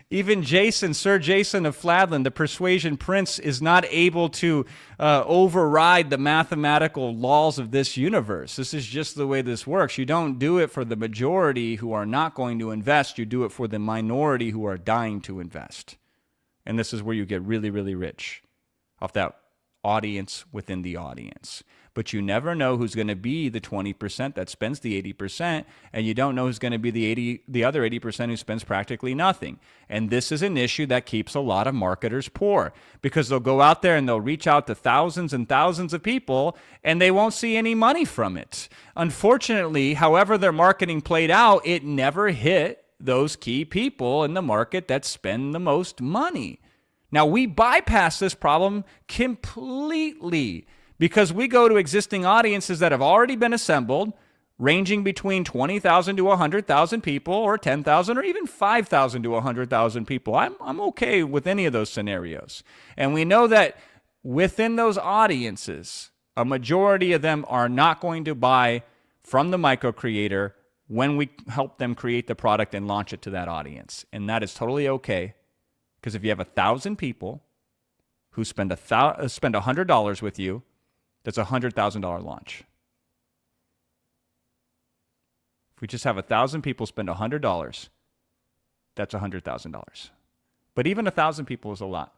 Even Jason, Sir Jason of Fladland, the Persuasion Prince, is not able to override the mathematical laws of this universe. This is just the way this works. You don't do it for the majority who are not going to invest. You do it for the minority who are dying to invest. And this is where you get really, really rich off that audience within the audience. But you never know who's going to be the 20% that spends the 80%, and you don't know who's going to be the other 80% who spends practically nothing. And this is an issue that keeps a lot of marketers poor, because they'll go out there and they'll reach out to thousands and thousands of people, and they won't see any money from it. Unfortunately, however their marketing played out, it never hit those key people in the market that spend the most money. Now, we bypass this problem completely because we go to existing audiences that have already been assembled, ranging between 20,000 to 100,000 people, or 10,000, or even 5,000 to 100,000 people. I'm okay with any of those scenarios. And we know that within those audiences, a majority of them are not going to buy from the micro creator when we help them create the product and launch it to that audience. And that is totally okay, because if you have 1,000 people who spend $100 with you, that's a $100,000 launch. If we just have 1,000 people spend $100, that's $100,000. But even 1,000 people is a lot.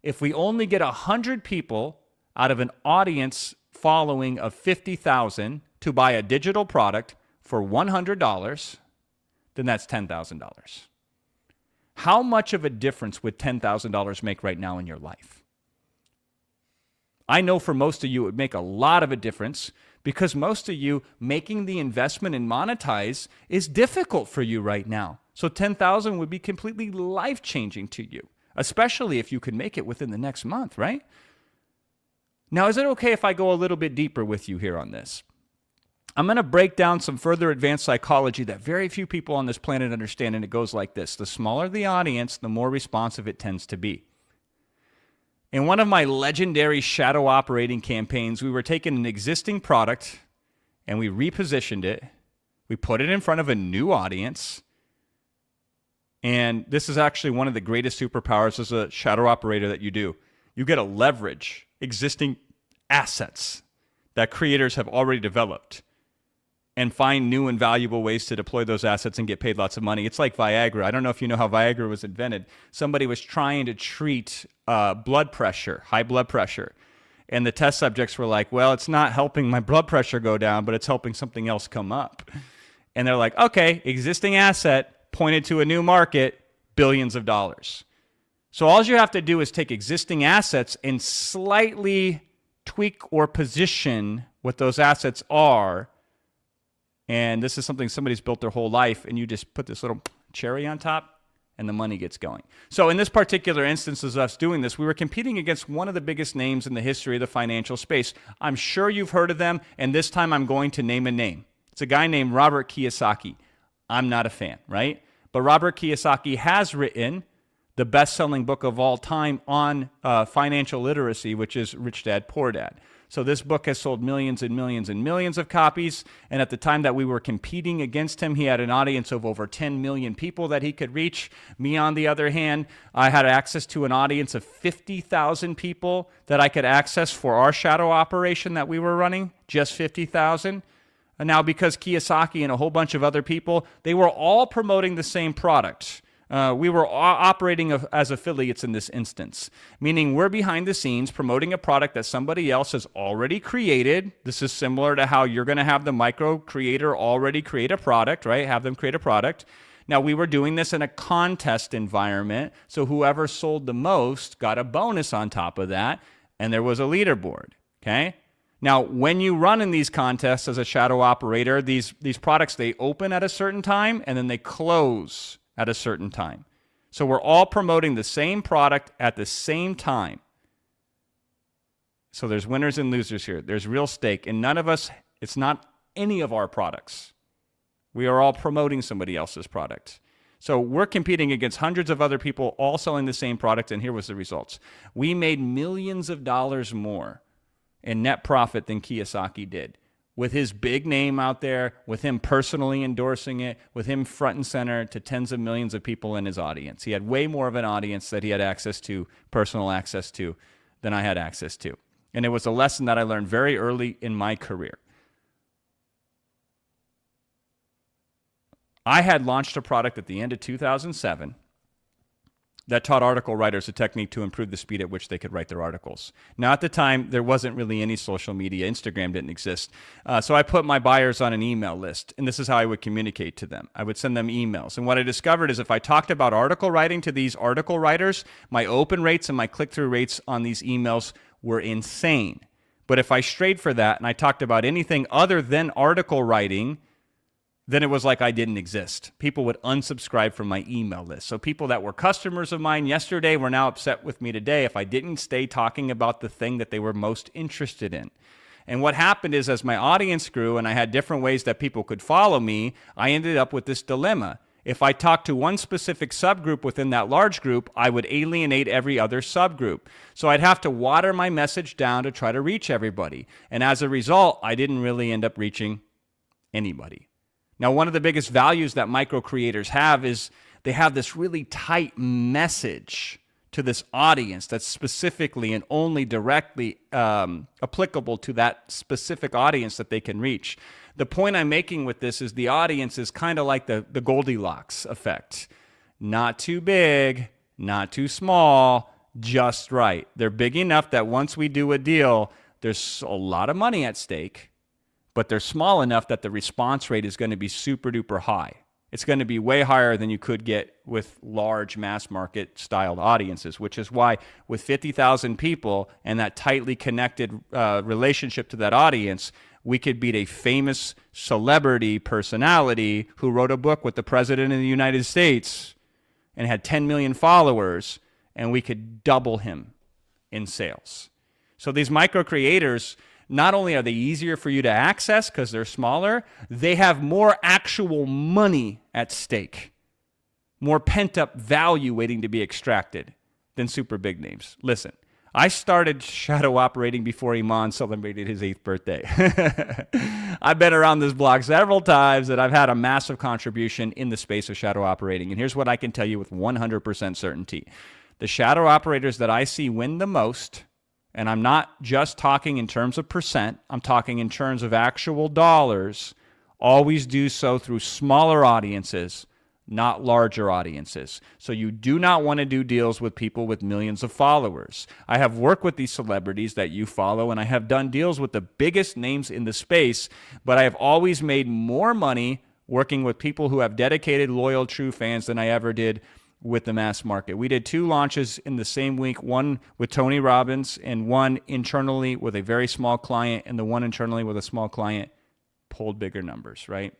If we only get 100 people out of an audience following of 50,000 to buy a digital product for $100, then that's $10,000. How much of a difference would $10,000 make right now in your life? I know for most of you it would make a lot of a difference, because most of you making the investment and monetize is difficult for you right now. So 10,000 would be completely life-changing to you, especially if you could make it within the next month, right? Now, is it okay if I go a little bit deeper with you here on this? I'm going to break down some further advanced psychology that very few people on this planet understand, and it goes like this. The smaller the audience, the more responsive it tends to be. In one of my legendary shadow operating campaigns, we were taking an existing product and we repositioned it. We put it in front of a new audience. And this is actually one of the greatest superpowers as a shadow operator that you do. You get to leverage existing assets that creators have already developed and find new and valuable ways to deploy those assets and get paid lots of money. It's like Viagra. I don't know if you know how Viagra was invented. Somebody was trying to treat blood pressure, high blood pressure. And the test subjects were like, well, it's not helping my blood pressure go down, but it's helping something else come up. And they're like, okay, existing asset pointed to a new market, billions of dollars. So all you have to do is take existing assets and slightly tweak or position what those assets are. And this is something somebody's built their whole life, and you just put this little cherry on top, and the money gets going. So in this particular instance of us doing this, we were competing against one of the biggest names in the history of the financial space. I'm sure you've heard of them, and this time I'm going to name a name. It's a guy named Robert Kiyosaki. I'm not a fan, right? But Robert Kiyosaki has written the best-selling book of all time on financial literacy, which is Rich Dad, Poor Dad. So this book has sold millions and millions and millions of copies. And at the time that we were competing against him, he had an audience of over 10 million people that he could reach. Me, on the other hand, I had access to an audience of 50,000 people that I could access for our shadow operation that we were running, just 50,000. And now because Kiyosaki and a whole bunch of other people, they were all promoting the same product. We were operating as affiliates in this instance, meaning we're behind the scenes promoting a product that somebody else has already created. This is similar to how you're going to have the micro creator already create a product, right? Have them create a product. Now, we were doing this in a contest environment, so whoever sold the most got a bonus on top of that, and there was a leaderboard, okay? Now, when you run in these contests as a shadow operator, these products, they open at a certain time, and then they close at a certain time. So we're all promoting the same product at the same time. So there's winners and losers here. There's real stake. And none of us, it's not any of our products. We are all promoting somebody else's product. So we're competing against hundreds of other people all selling the same product, and here was the results. We made millions of dollars more in net profit than Kiyosaki did, with his big name out there, with him personally endorsing it, with him front and center to tens of millions of people in his audience. He had way more of an audience that he had access to, personal access to, than I had access to. And it was a lesson that I learned very early in my career. I had launched a product at the end of 2007 that taught article writers a technique to improve the speed at which they could write their articles. Now, at the time, there wasn't really any social media. Instagram didn't exist. So I put my buyers on an email list, and this is how I would communicate to them. I would send them emails. And what I discovered is if I talked about article writing to these article writers, my open rates and my click-through rates on these emails were insane. But if I strayed for that and I talked about anything other than article writing, then it was like I didn't exist. People would unsubscribe from my email list. So people that were customers of mine yesterday were now upset with me today if I didn't stay talking about the thing that they were most interested in. And what happened is as my audience grew and I had different ways that people could follow me, I ended up with this dilemma. If I talked to one specific subgroup within that large group, I would alienate every other subgroup. So I'd have to water my message down to try to reach everybody. And as a result, I didn't really end up reaching anybody. Now, one of the biggest values that micro creators have is they have this really tight message to this audience that's specifically and only directly applicable to that specific audience that they can reach. The point I'm making with this is the audience is kind of like the Goldilocks effect. Not too big, not too small, just right. They're big enough that once we do a deal, there's a lot of money at stake, but they're small enough that the response rate is going to be super duper high. It's going to be way higher than you could get with large mass market styled audiences, which is why with 50,000 people and that tightly connected relationship to that audience, we could beat a famous celebrity personality who wrote a book with the president of the United States and had 10 million followers, and we could double him in sales. So these micro creators, not only are they easier for you to access because they're smaller, they have more actual money at stake, more pent-up value waiting to be extracted than super big names. Listen, I started shadow operating before Iman celebrated his 8th birthday. I've been around this block several times, and I've had a massive contribution in the space of shadow operating. And here's what I can tell you with 100% certainty. The shadow operators that I see win the most, and I'm not just talking in terms of percent, I'm talking in terms of actual dollars, always do so through smaller audiences, not larger audiences. So you do not want to do deals with people with millions of followers. I have worked with these celebrities that you follow, and I have done deals with the biggest names in the space, but I have always made more money working with people who have dedicated, loyal, true fans than I ever did with the mass market. We did 2 launches in the same week, one with Tony Robbins and one internally with a very small client, and the one internally with a small client pulled bigger numbers, right?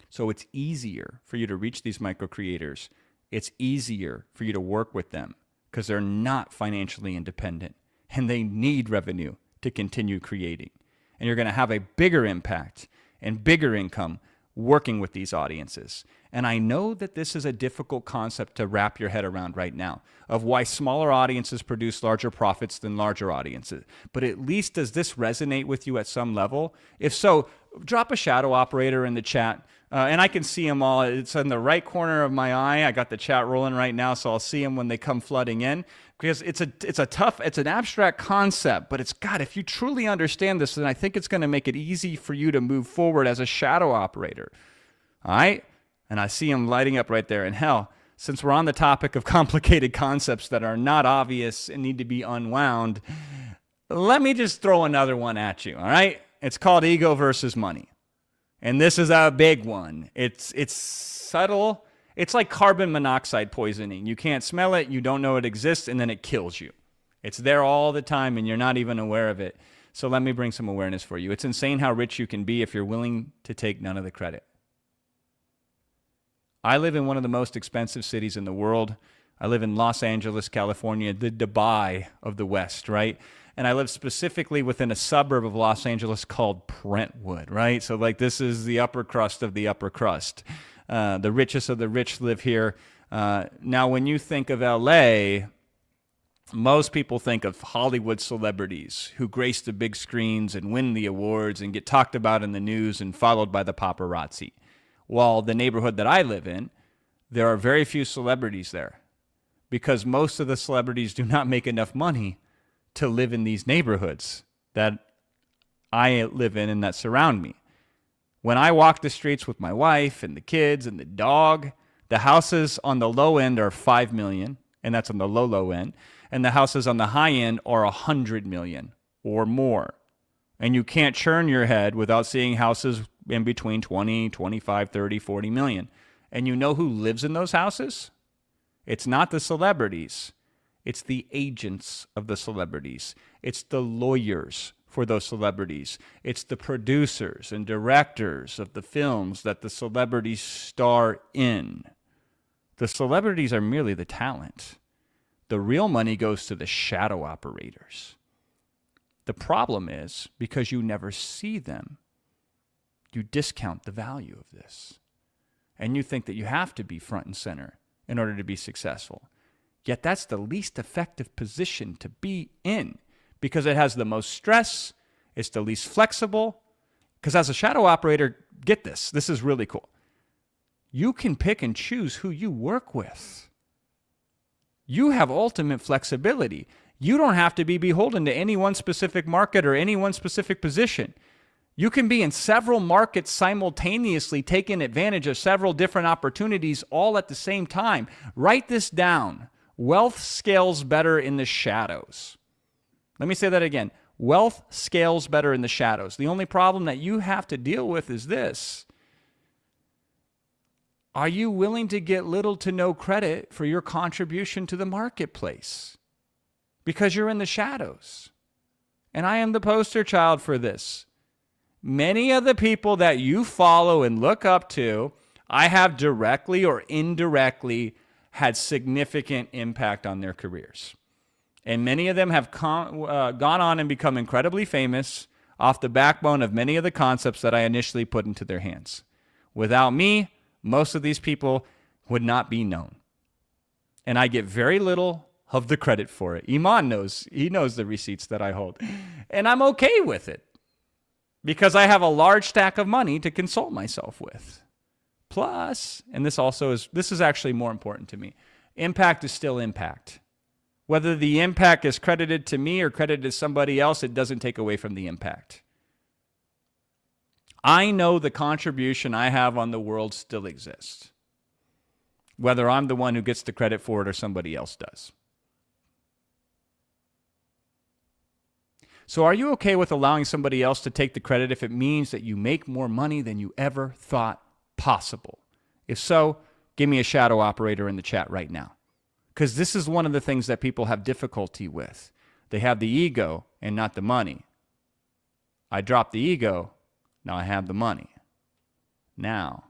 So it's easier for you to reach these micro creators. It's easier for you to work with them because they're not financially independent and they need revenue to continue creating. And you're going to have a bigger impact and bigger income working with these audiences. And I know that this is a difficult concept to wrap your head around right now of why smaller audiences produce larger profits than larger audiences. But at least does this resonate with you at some level? If so, drop a shadow operator in the chat. And I can see them all. It's in the right corner of my eye. I got the chat rolling right now, so I'll see them when they come flooding in. Because it's an abstract concept, but God, if you truly understand this, then I think it's going to make it easy for you to move forward as a shadow operator. All right? And I see them lighting up right there. And hell, since we're on the topic of complicated concepts that are not obvious and need to be unwound, let me just throw another one at you, all right? It's called ego versus money. And this is a big one. It's subtle. It's like carbon monoxide poisoning. You can't smell it, you don't know it exists, and then it kills you. It's there all the time, and you're not even aware of it. So let me bring some awareness for you. It's insane how rich you can be if you're willing to take none of the credit. I live in one of the most expensive cities in the world. I live in Los Angeles, California, the Dubai of the West, right? And I live specifically within a suburb of Los Angeles called Brentwood, right? So like this is the upper crust of the upper crust. The richest of the rich live here. Now, when you think of LA, most people think of Hollywood celebrities who grace the big screens and win the awards and get talked about in the news and followed by the paparazzi. While the neighborhood that I live in, there are very few celebrities there because most of the celebrities do not make enough money to live in these neighborhoods that I live in and that surround me. When I walk the streets with my wife and the kids and the dog, the houses on the low end are 5 million, and that's on the low end, and the houses on the high end are 100 million or more. And you can't churn your head without seeing houses in between 20, 25, 30, 40 million. And you know who lives in those houses? It's not the celebrities. It's the agents of the celebrities. It's the lawyers for those celebrities. It's the producers and directors of the films that the celebrities star in. The celebrities are merely the talent. The real money goes to the shadow operators. The problem is, because you never see them, you discount the value of this. And you think that you have to be front and center in order to be successful. Yet that's the least effective position to be in because it has the most stress, it's the least flexible. Because as a shadow operator, get this, this is really cool. You can pick and choose who you work with. You have ultimate flexibility. You don't have to be beholden to any one specific market or any one specific position. You can be in several markets simultaneously, taking advantage of several different opportunities all at the same time. Write this down. Wealth scales better in the shadows. Let me say that again. Wealth scales better in the shadows. The only problem that you have to deal with is this. Are you willing to get little to no credit for your contribution to the marketplace? Because you're in the shadows. And I am the poster child for this. Many of the people that you follow and look up to, I have directly or indirectly had significant impact on their careers. And many of them have gone on and become incredibly famous off the backbone of many of the concepts that I initially put into their hands. Without me, most of these people would not be known. And I get very little of the credit for it. Iman knows. He knows the receipts that I hold. And I'm okay with it. Because I have a large stack of money to console myself with. Plus, and this is actually more important to me, impact is still impact. Whether the impact is credited to me or credited to somebody else, it doesn't take away from the impact. I know the contribution I have on the world still exists. Whether I'm the one who gets the credit for it or somebody else does. So are you okay with allowing somebody else to take the credit if it means that you make more money than you ever thought possible? If so, give me a shadow operator in the chat right now. Because this is one of the things that people have difficulty with. They have the ego and not the money. I dropped the ego, now I have the money. Now,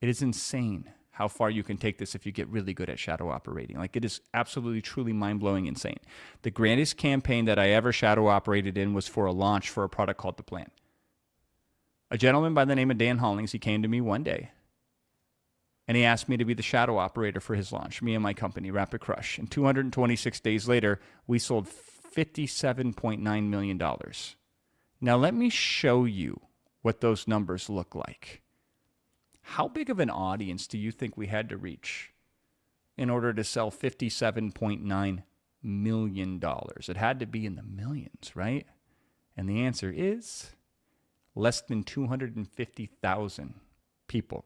it is insane how far you can take this if you get really good at shadow operating. Like, it is absolutely, truly mind-blowing insane. The grandest campaign that I ever shadow operated in was for a launch for a product called The Plan. A gentleman by the name of Dan Hollings, he came to me one day And he asked me to be the shadow operator for his launch, me and my company, Rapid Crush. And 226 days later, we sold $57.9 million. Now, let me show you what those numbers look like. How big of an audience do you think we had to reach in order to sell $57.9 million? It had to be in the millions, right? And the answer is less than 250,000 people.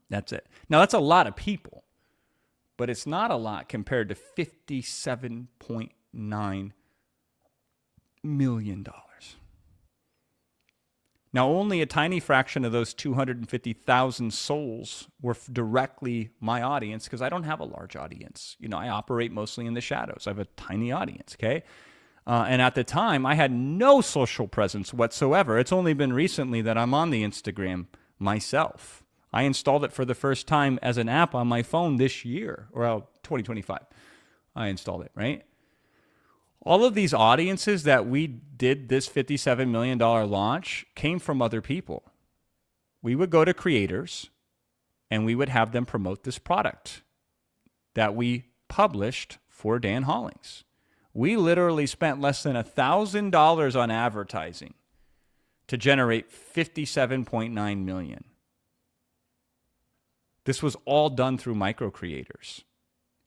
That's it. Now, that's a lot of people, but it's not a lot compared to $57.9 million. Now, only a tiny fraction of those 250,000 souls were directly my audience because I don't have a large audience. I operate mostly in the shadows. I have a tiny audience, okay? And at the time, I had no social presence whatsoever. It's only been recently that I'm on the Instagram myself. I installed it for the first time as an app on my phone this year, or 2025. I installed it, right? All of these audiences that we did this $57 million launch came from other people. We would go to creators and we would have them promote this product that we published for Dan Hollings. We literally spent less than $1,000 on advertising to generate $57.9 million. This was all done through micro creators.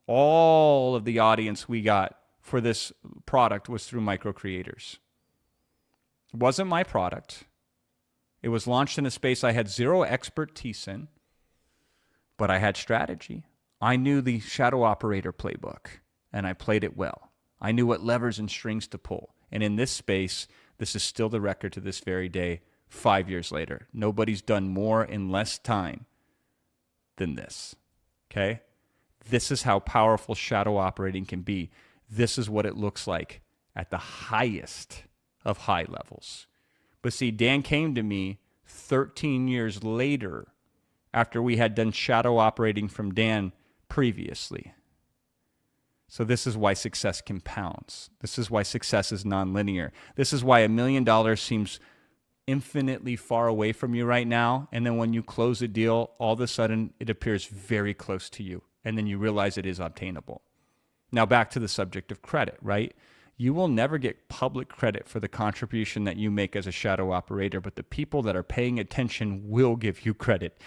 All of the audience we got for this product was through micro creators. It wasn't my product. It was launched in a space I had zero expertise in, but I had strategy. I knew the shadow operator playbook, and I played it well. I knew what levers and strings to pull. And in this space, this is still the record to this very day, 5 years later. Nobody's done more in less time than this, okay? This is how powerful shadow operating can be. This is what it looks like at the highest of high levels. But see, Dan came to me 13 years later after we had done shadow operating from Dan previously. So this is why success compounds. This is why success is nonlinear. This is why $1 million seems infinitely far away from you right now. And then when you close a deal, all of a sudden it appears very close to you. And then you realize it is obtainable. Now back to the subject of credit, right? You will never get public credit for the contribution that you make as a shadow operator, but the people that are paying attention will give you credit.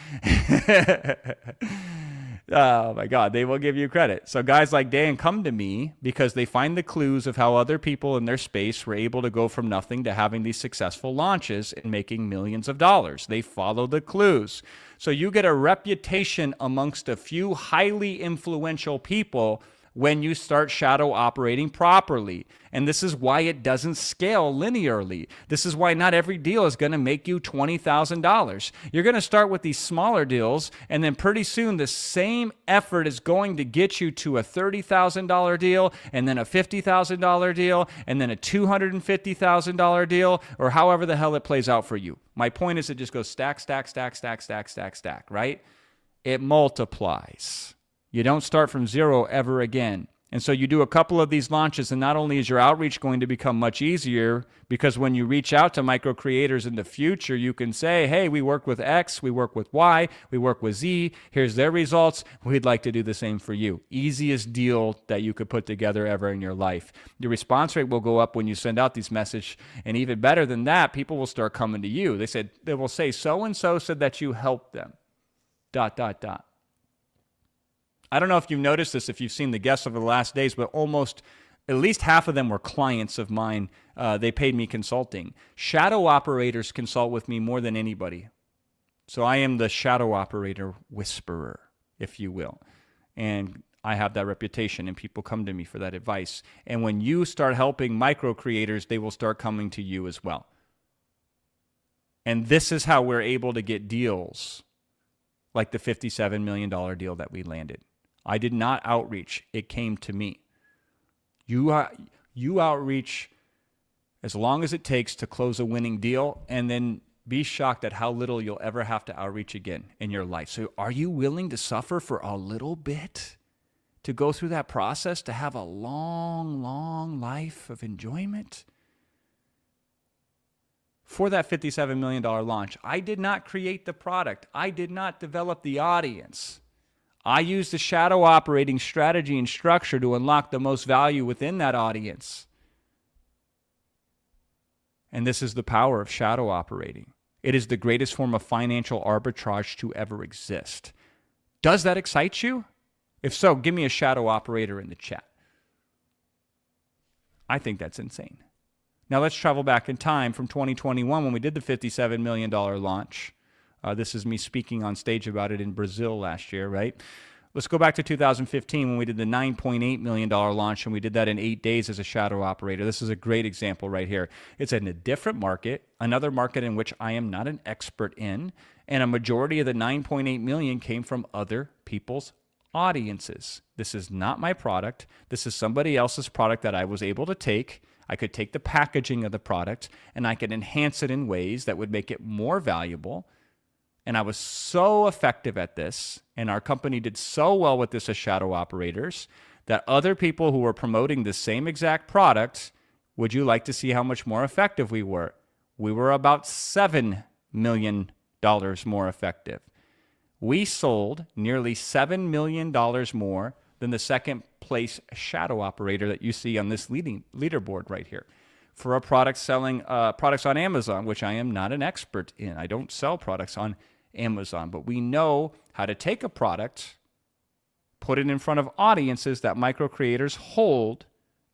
Oh my God, they will give you credit. So guys like Dan come to me because they find the clues of how other people in their space were able to go from nothing to having these successful launches and making millions of dollars. They follow the clues. So you get a reputation amongst a few highly influential people when you start shadow operating properly. And this is why it doesn't scale linearly. This is why not every deal is going to make you $20,000. You're going to start with these smaller deals, and then pretty soon the same effort is going to get you to a $30,000 deal, and then a $50,000 deal, and then a $250,000 deal, or however the hell it plays out for you. My point is it just goes stack, stack, stack, stack, stack, stack, stack, right? It multiplies. You don't start from zero ever again. And so you do a couple of these launches, and not only is your outreach going to become much easier, because when you reach out to micro creators in the future, you can say, hey, we work with X, we work with Y, we work with Z, here's their results, we'd like to do the same for you. Easiest deal that you could put together ever in your life. Your response rate will go up when you send out these messages, and even better than that, people will start coming to you. They will say, so-and-so said that you helped them, ... I don't know if you've noticed this, if you've seen the guests over the last days, but almost at least half of them were clients of mine. They paid me consulting. Shadow operators consult with me more than anybody. So I am the shadow operator whisperer, if you will. And I have that reputation, and people come to me for that advice. And when you start helping micro creators, they will start coming to you as well. And this is how we're able to get deals like the $57 million deal that we landed. I did not outreach. It came to me. You outreach as long as it takes to close a winning deal, and then be shocked at how little you'll ever have to outreach again in your life. So are you willing to suffer for a little bit to go through that process, to have a long, long life of enjoyment? for that $57 million launch. I did not create the product. I did not develop the audience. I used the shadow operating strategy and structure to unlock the most value within that audience. And this is the power of shadow operating. It is the greatest form of financial arbitrage to ever exist. Does that excite you? If so, give me a shadow operator in the chat. I think that's insane. Now let's travel back in time from 2021 when we did the $57 million launch. This is me speaking on stage about it in Brazil last year, right? Let's go back to 2015 when we did the $9.8 million launch, and we did that in 8 days as a shadow operator. This is a great example right here. It's in a different market, another market in which I am not an expert in, and a majority of the 9.8 million came from other people's audiences. This is not my product. This is somebody else's product that I was able to take. I could take the packaging of the product and I could enhance it in ways that would make it more valuable. And I was so effective at this, and our company did so well with this as shadow operators, that other people who were promoting the same exact product, would you like to see how much more effective we were? We were about $7 million more effective. We sold nearly $7 million more than the second place shadow operator that you see on this leaderboard right here. For a product selling products on Amazon, which I am not an expert in. I don't sell products on Amazon, but we know how to take a product, put it in front of audiences that micro creators hold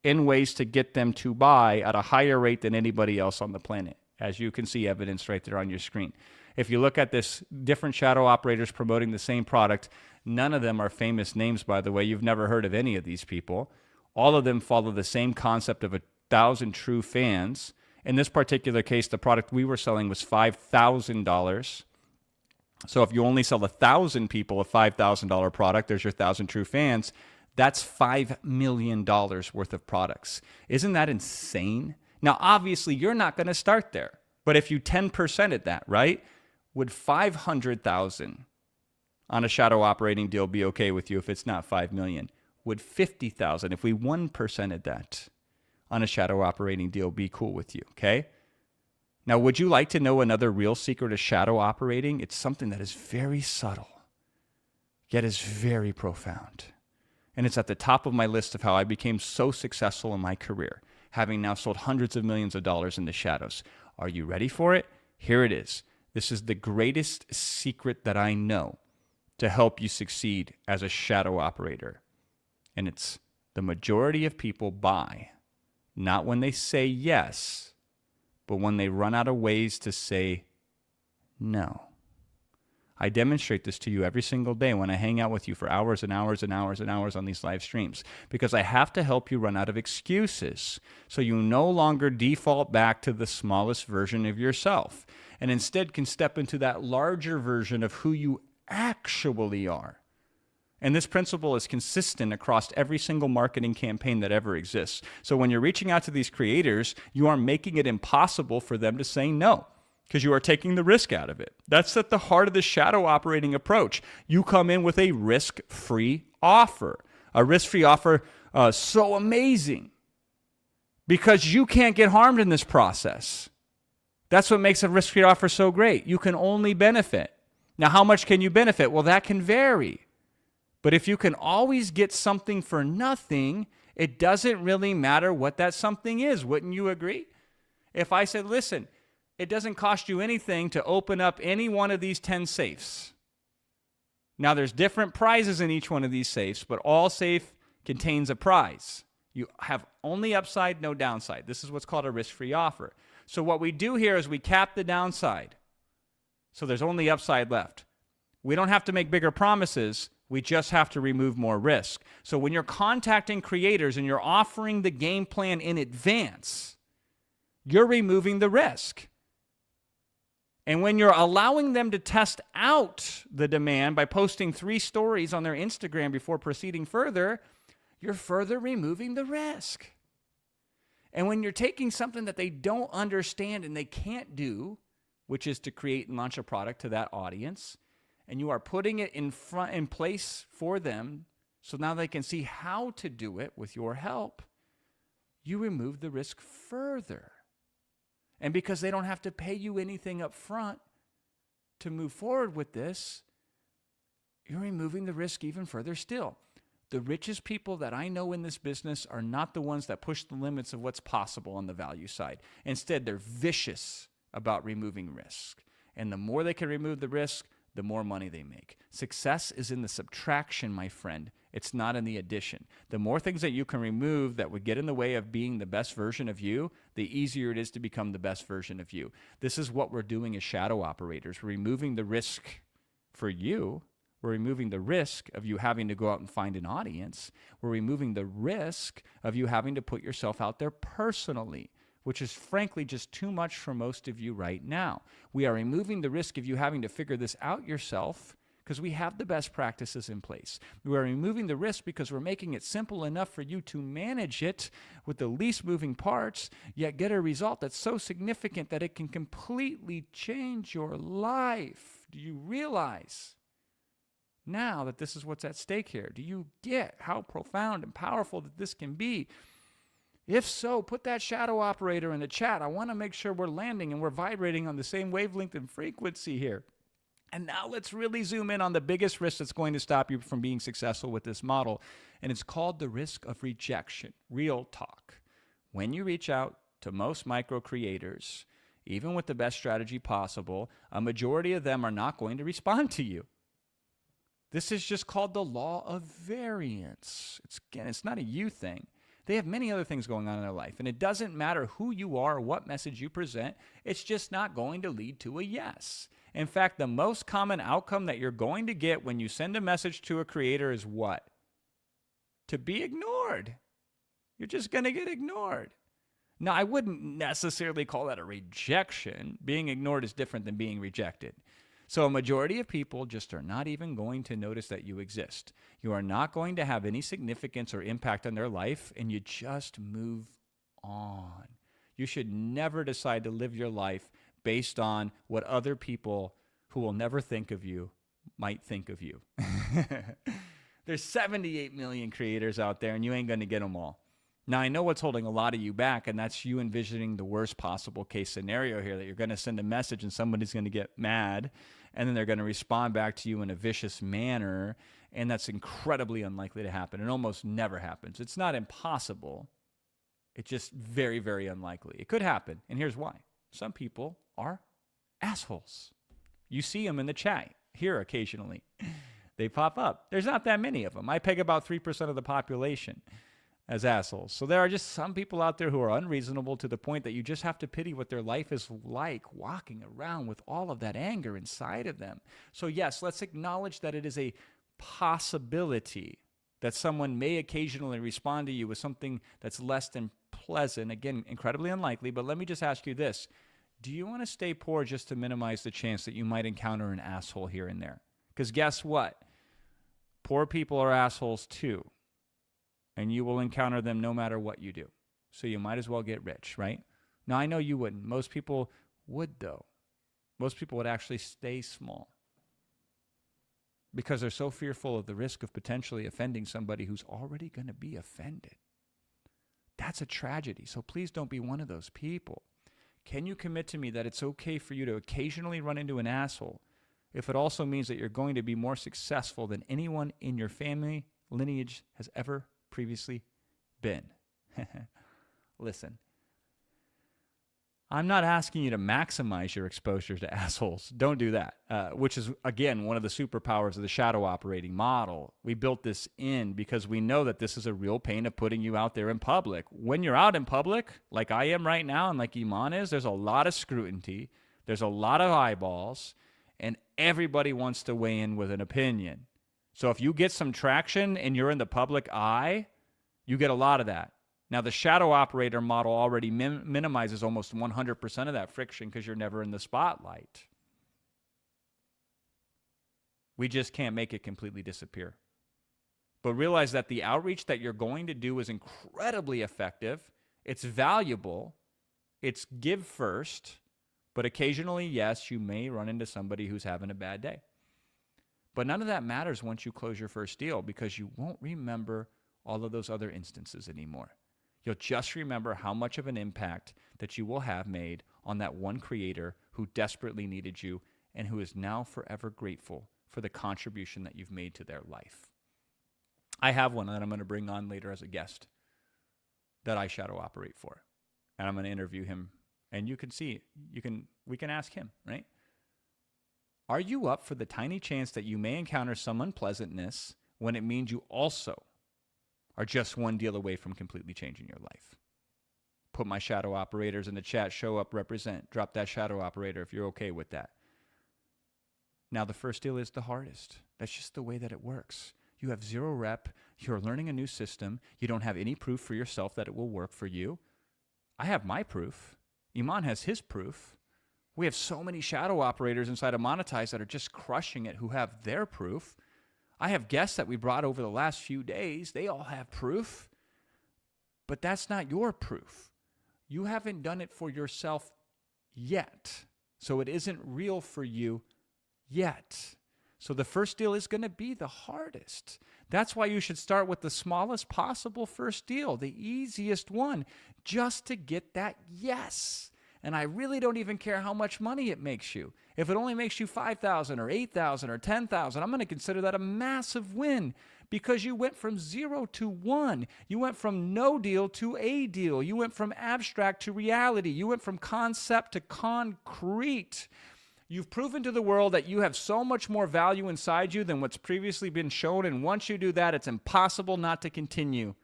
in ways to get them to buy at a higher rate than anybody else on the planet, as you can see evidence right there on your screen. If you look at this, different shadow operators promoting the same product, none of them are famous names, by the way. You've never heard of any of these people. All of them follow the same concept of 1,000 true fans. In this particular case, the product we were selling was $5,000. So if you only sell 1,000 people a $5,000 product, there's your 1,000 true fans. That's $5 million worth of products. Isn't that insane? Now, obviously, you're not going to start there. But if you 10% at that, right? Would 500,000 on a shadow operating deal be okay with you if it's not 5 million? Would 50,000, if we 1% at that on a shadow operating deal, be cool with you? Okay? Now, would you like to know another real secret of shadow operating? It's something that is very subtle, yet is very profound. And it's at the top of my list of how I became so successful in my career, having now sold hundreds of millions of dollars in the shadows. Are you ready for it? Here it is. This is the greatest secret that I know to help you succeed as a shadow operator. And it's the majority of people buy, not when they say yes, but when they run out of ways to say no. I demonstrate this to you every single day when I hang out with you for hours and hours and hours and hours on these live streams, because I have to help you run out of excuses so you no longer default back to the smallest version of yourself and instead can step into that larger version of who you actually are. And this principle is consistent across every single marketing campaign that ever exists. So when you're reaching out to these creators, you are making it impossible for them to say no, because you are taking the risk out of it. That's at the heart of the shadow operating approach. You come in with a risk-free offer. A risk-free offer so amazing because you can't get harmed in this process. That's what makes a risk-free offer so great. You can only benefit. Now, how much can you benefit? Well, that can vary. But if you can always get something for nothing, it doesn't really matter what that something is. Wouldn't you agree? If I said, listen, it doesn't cost you anything to open up any one of these 10 safes. Now, there's different prizes in each one of these safes, but all safe contains a prize. You have only upside, no downside. This is what's called a risk-free offer. So what we do here is we cap the downside. So there's only upside left. We don't have to make bigger promises. We just have to remove more risk. So when you're contacting creators and you're offering the game plan in advance, you're removing the risk. And when you're allowing them to test out the demand by posting 3 stories on their Instagram before proceeding further, you're further removing the risk. And when you're taking something that they don't understand and they can't do, which is to create and launch a product to that audience, and you are putting it in place for them so now they can see how to do it with your help, you remove the risk further. And because they don't have to pay you anything up front to move forward with this, you're removing the risk even further still. The richest people that I know in this business are not the ones that push the limits of what's possible on the value side. Instead, they're vicious about removing risk. And the more they can remove the risk, the more money they make. Success is in the subtraction, my friend. It's not in the addition. The more things that you can remove that would get in the way of being the best version of you, the easier it is to become the best version of you. This is what we're doing as shadow operators. We're removing the risk for you. We're removing the risk of you having to go out and find an audience. We're removing the risk of you having to put yourself out there personally, which is frankly just too much for most of you right now. We are removing the risk of you having to figure this out yourself because we have the best practices in place. We are removing the risk because we're making it simple enough for you to manage it with the least moving parts, yet get a result that's so significant that it can completely change your life. Do you realize now that this is what's at stake here? Do you get how profound and powerful that this can be? If so, put that shadow operator in the chat. I want to make sure we're landing and we're vibrating on the same wavelength and frequency here. And now let's really zoom in on the biggest risk that's going to stop you from being successful with this model. And it's called the risk of rejection. Real talk. When you reach out to most micro creators, even with the best strategy possible, a majority of them are not going to respond to you. This is just called the law of variance. It's not a you thing. They have many other things going on in their life, and it doesn't matter who you are or what message you present. It's just not going to lead to a yes. In fact, the most common outcome that you're going to get when you send a message to a creator is what? To be ignored. You're just going to get ignored. Now, I wouldn't necessarily call that a rejection. Being ignored is different than being rejected. So a majority of people just are not even going to notice that you exist. You are not going to have any significance or impact on their life, and you just move on. You should never decide to live your life based on what other people who will never think of you might think of you. There's 78 million creators out there, and you ain't going to get them all. Now, I know what's holding a lot of you back, and that's you envisioning the worst possible case scenario here, that you're going to send a message and somebody's going to get mad, and then they're going to respond back to you in a vicious manner, and that's incredibly unlikely to happen. It almost never happens. It's not impossible. It's just very, very unlikely. It could happen, and here's why. Some people are assholes. You see them in the chat here occasionally. They pop up. There's not that many of them. I peg about 3% of the population as assholes. So there are just some people out there who are unreasonable to the point that you just have to pity what their life is like walking around with all of that anger inside of them. So yes, let's acknowledge that it is a possibility that someone may occasionally respond to you with something that's less than pleasant. Again, incredibly unlikely, but let me just ask you this. Do you want to stay poor just to minimize the chance that you might encounter an asshole here and there? Because guess what? Poor people are assholes too. And you will encounter them no matter what you do. So you might as well get rich, right? Now, I know you wouldn't. Most people would, though. Most people would actually stay small because they're so fearful of the risk of potentially offending somebody who's already going to be offended. That's a tragedy. So please don't be one of those people. Can you commit to me that it's okay for you to occasionally run into an asshole if it also means that you're going to be more successful than anyone in your family lineage has ever previously been? Listen, I'm not asking you to maximize your exposure to assholes. Don't do that, which is, again, one of the superpowers of the shadow operating model. We built this in because we know that this is a real pain of putting you out there in public. When you're out in public, like I am right now and like Iman is, there's a lot of scrutiny, there's a lot of eyeballs, and everybody wants to weigh in with an opinion. So if you get some traction and you're in the public eye, you get a lot of that. Now, the shadow operator model already minimizes almost 100% of that friction because you're never in the spotlight. We just can't make it completely disappear. But realize that the outreach that you're going to do is incredibly effective. It's valuable. It's give first. But occasionally, yes, you may run into somebody who's having a bad day. But none of that matters once you close your first deal because you won't remember all of those other instances anymore. You'll just remember how much of an impact that you will have made on that one creator who desperately needed you and who is now forever grateful for the contribution that you've made to their life. I have one that I'm going to bring on later as a guest that I shadow operate for. And I'm going to interview him. And you can see, we can ask him, right? Are you up for the tiny chance that you may encounter some unpleasantness when it means you also are just one deal away from completely changing your life? Put my shadow operators in the chat. Show up, represent. Drop that shadow operator if you're okay with that. Now, the first deal is the hardest. That's just the way that it works. You have zero rep. You're learning a new system. You don't have any proof for yourself that it will work for you. I have my proof. Iman has his proof. We have so many shadow operators inside of Monetize that are just crushing it who have their proof. I have guests that we brought over the last few days. They all have proof. But that's not your proof. You haven't done it for yourself yet. So it isn't real for you yet. So the first deal is going to be the hardest. That's why you should start with the smallest possible first deal, the easiest one, just to get that yes. And I really don't even care how much money it makes you. If it only makes you $5,000 or $8,000 or $10,000, I'm going to consider that a massive win because you went from 0 to 1. You went from no deal to a deal. You went from abstract to reality. You went from concept to concrete. You've proven to the world that you have so much more value inside you than what's previously been shown. And once you do that, it's impossible not to continue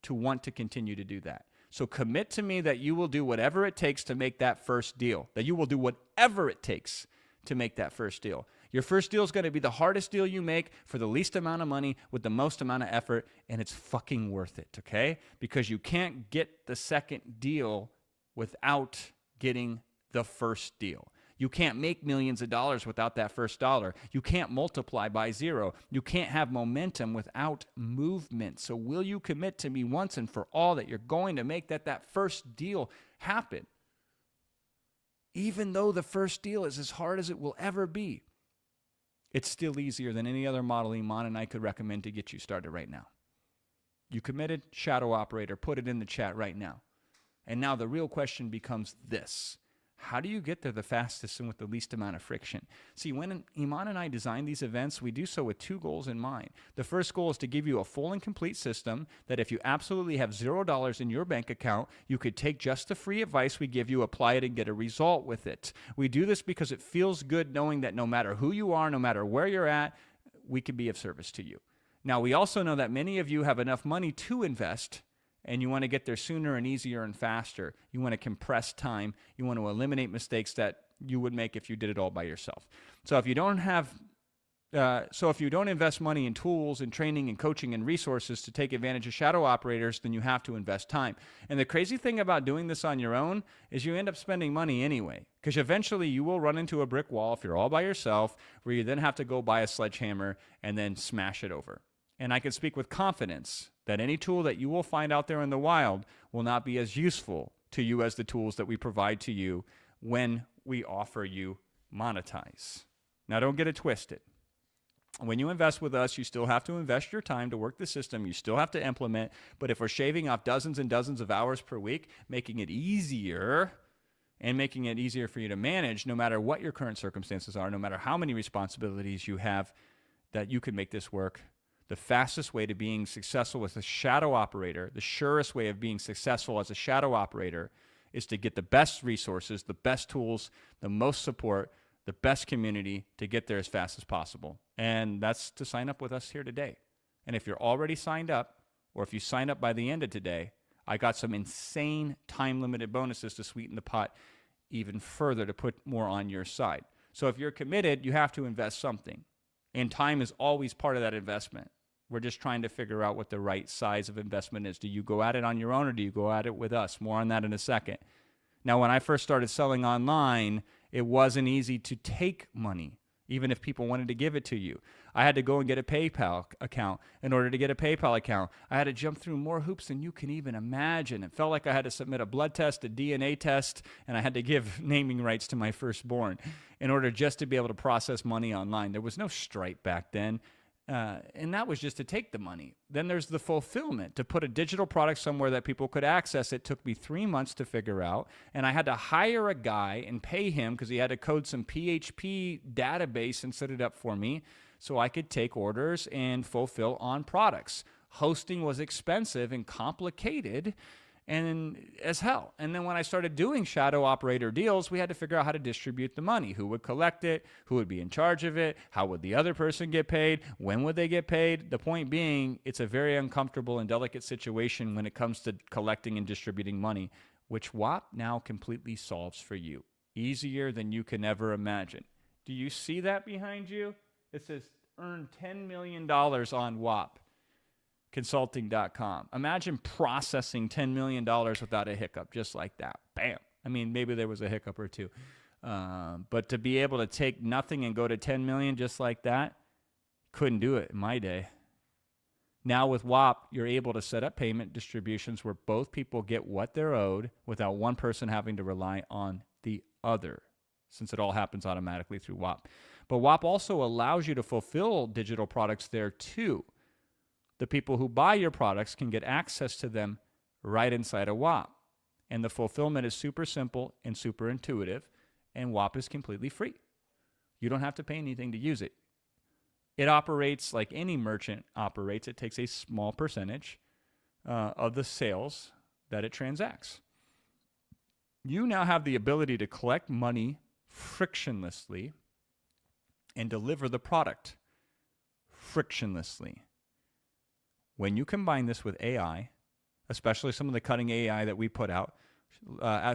to want to continue to do that. So commit to me that you will do whatever it takes to make that first deal, that you will do whatever it takes to make that first deal. Your first deal is going to be the hardest deal you make for the least amount of money with the most amount of effort, and it's fucking worth it, okay? Because you can't get the second deal without getting the first deal. You can't make millions of dollars without that first dollar. You can't multiply by 0. You can't have momentum without movement. So will you commit to me once and for all that you're going to make that first deal happen? Even though the first deal is as hard as it will ever be, it's still easier than any other model Iman and I could recommend to get you started right now. You committed? Shadow operator, put it in the chat right now. And now the real question becomes this. How do you get there the fastest and with the least amount of friction? See, when Iman and I design these events, we do so with 2 goals in mind. The first goal is to give you a full and complete system that if you absolutely have $0 in your bank account, you could take just the free advice we give you, apply it, and get a result with it. We do this because it feels good knowing that no matter who you are, no matter where you're at, we can be of service to you. Now, we also know that many of you have enough money to invest, and you want to get there sooner and easier and faster. You want to compress time. You want to eliminate mistakes that you would make if you did it all by yourself. So if you don't invest money in tools and training and coaching and resources to take advantage of shadow operators, then you have to invest time. And the crazy thing about doing this on your own is you end up spending money anyway, because eventually you will run into a brick wall if you're all by yourself, where you then have to go buy a sledgehammer and then smash it over. And I can speak with confidence that any tool that you will find out there in the wild will not be as useful to you as the tools that we provide to you when we offer you Monetize. Now, don't get it twisted. When you invest with us, you still have to invest your time to work the system. You still have to implement. But if we're shaving off dozens and dozens of hours per week, making it easier and making it easier for you to manage, no matter what your current circumstances are, no matter how many responsibilities you have, that you can make this work. The fastest way to being successful with a shadow operator, the surest way of being successful as a shadow operator, is to get the best resources, the best tools, the most support, the best community to get there as fast as possible. And that's to sign up with us here today. And if you're already signed up, or if you sign up by the end of today, I got some insane time-limited bonuses to sweeten the pot even further to put more on your side. So if you're committed, you have to invest something. And time is always part of that investment. We're just trying to figure out what the right size of investment is. Do you go at it on your own or do you go at it with us? More on that in a second. Now, when I first started selling online, it wasn't easy to take money, even if people wanted to give it to you. I had to go and get a PayPal account. In order to get a PayPal account, I had to jump through more hoops than you can even imagine. It felt like I had to submit a blood test, a DNA test, and I had to give naming rights to my firstborn in order just to be able to process money online. There was no Stripe back then. And that was just to take the money. Then there's the fulfillment. To put a digital product somewhere that people could access, it took me 3 months to figure out. And I had to hire a guy and pay him because he had to code some PHP database and set it up for me so I could take orders and fulfill on products. Hosting was expensive and complicated and as hell. And then when I started doing shadow operator deals, we had to figure out how to distribute the money. Who would collect it? Who would be in charge of it? How would the other person get paid? When would they get paid? The point being, it's a very uncomfortable and delicate situation when it comes to collecting and distributing money, which WAP now completely solves for you. Easier than you can ever imagine. Do you see that behind you? It says earn $10 million on WAP. Consulting.com. Imagine processing $10 million without a hiccup, just like that. Bam. I mean, maybe there was a hiccup or two. But to be able to take nothing and go to 10 million just like that, couldn't do it in my day. Now with WAP, you're able to set up payment distributions where both people get what they're owed without one person having to rely on the other, since it all happens automatically through WAP. But WAP also allows you to fulfill digital products there too. The people who buy your products can get access to them right inside of WAP. And the fulfillment is super simple and super intuitive, and WAP is completely free. You don't have to pay anything to use it. It operates like any merchant operates. It takes a small percentage of the sales that it transacts. You now have the ability to collect money frictionlessly and deliver the product frictionlessly. When you combine this with AI, especially some of the cutting AI that we put out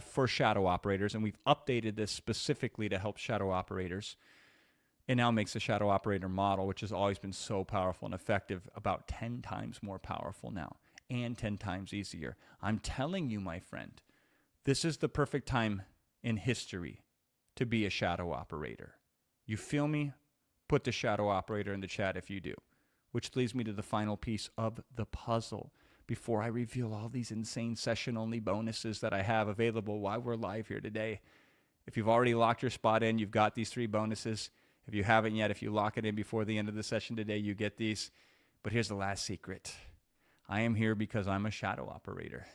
for shadow operators, and we've updated this specifically to help shadow operators, it now makes the shadow operator model, which has always been so powerful and effective, about 10 times more powerful now and 10 times easier. I'm telling you, my friend, this is the perfect time in history to be a shadow operator. You feel me? Put the shadow operator in the chat if you do. Which leads me to the final piece of the puzzle before I reveal all these insane session-only bonuses that I have available while we're live here today. If you've already locked your spot in, you've got these 3 bonuses. If you haven't yet, if you lock it in before the end of the session today, you get these. But here's the last secret. I am here because I'm a shadow operator.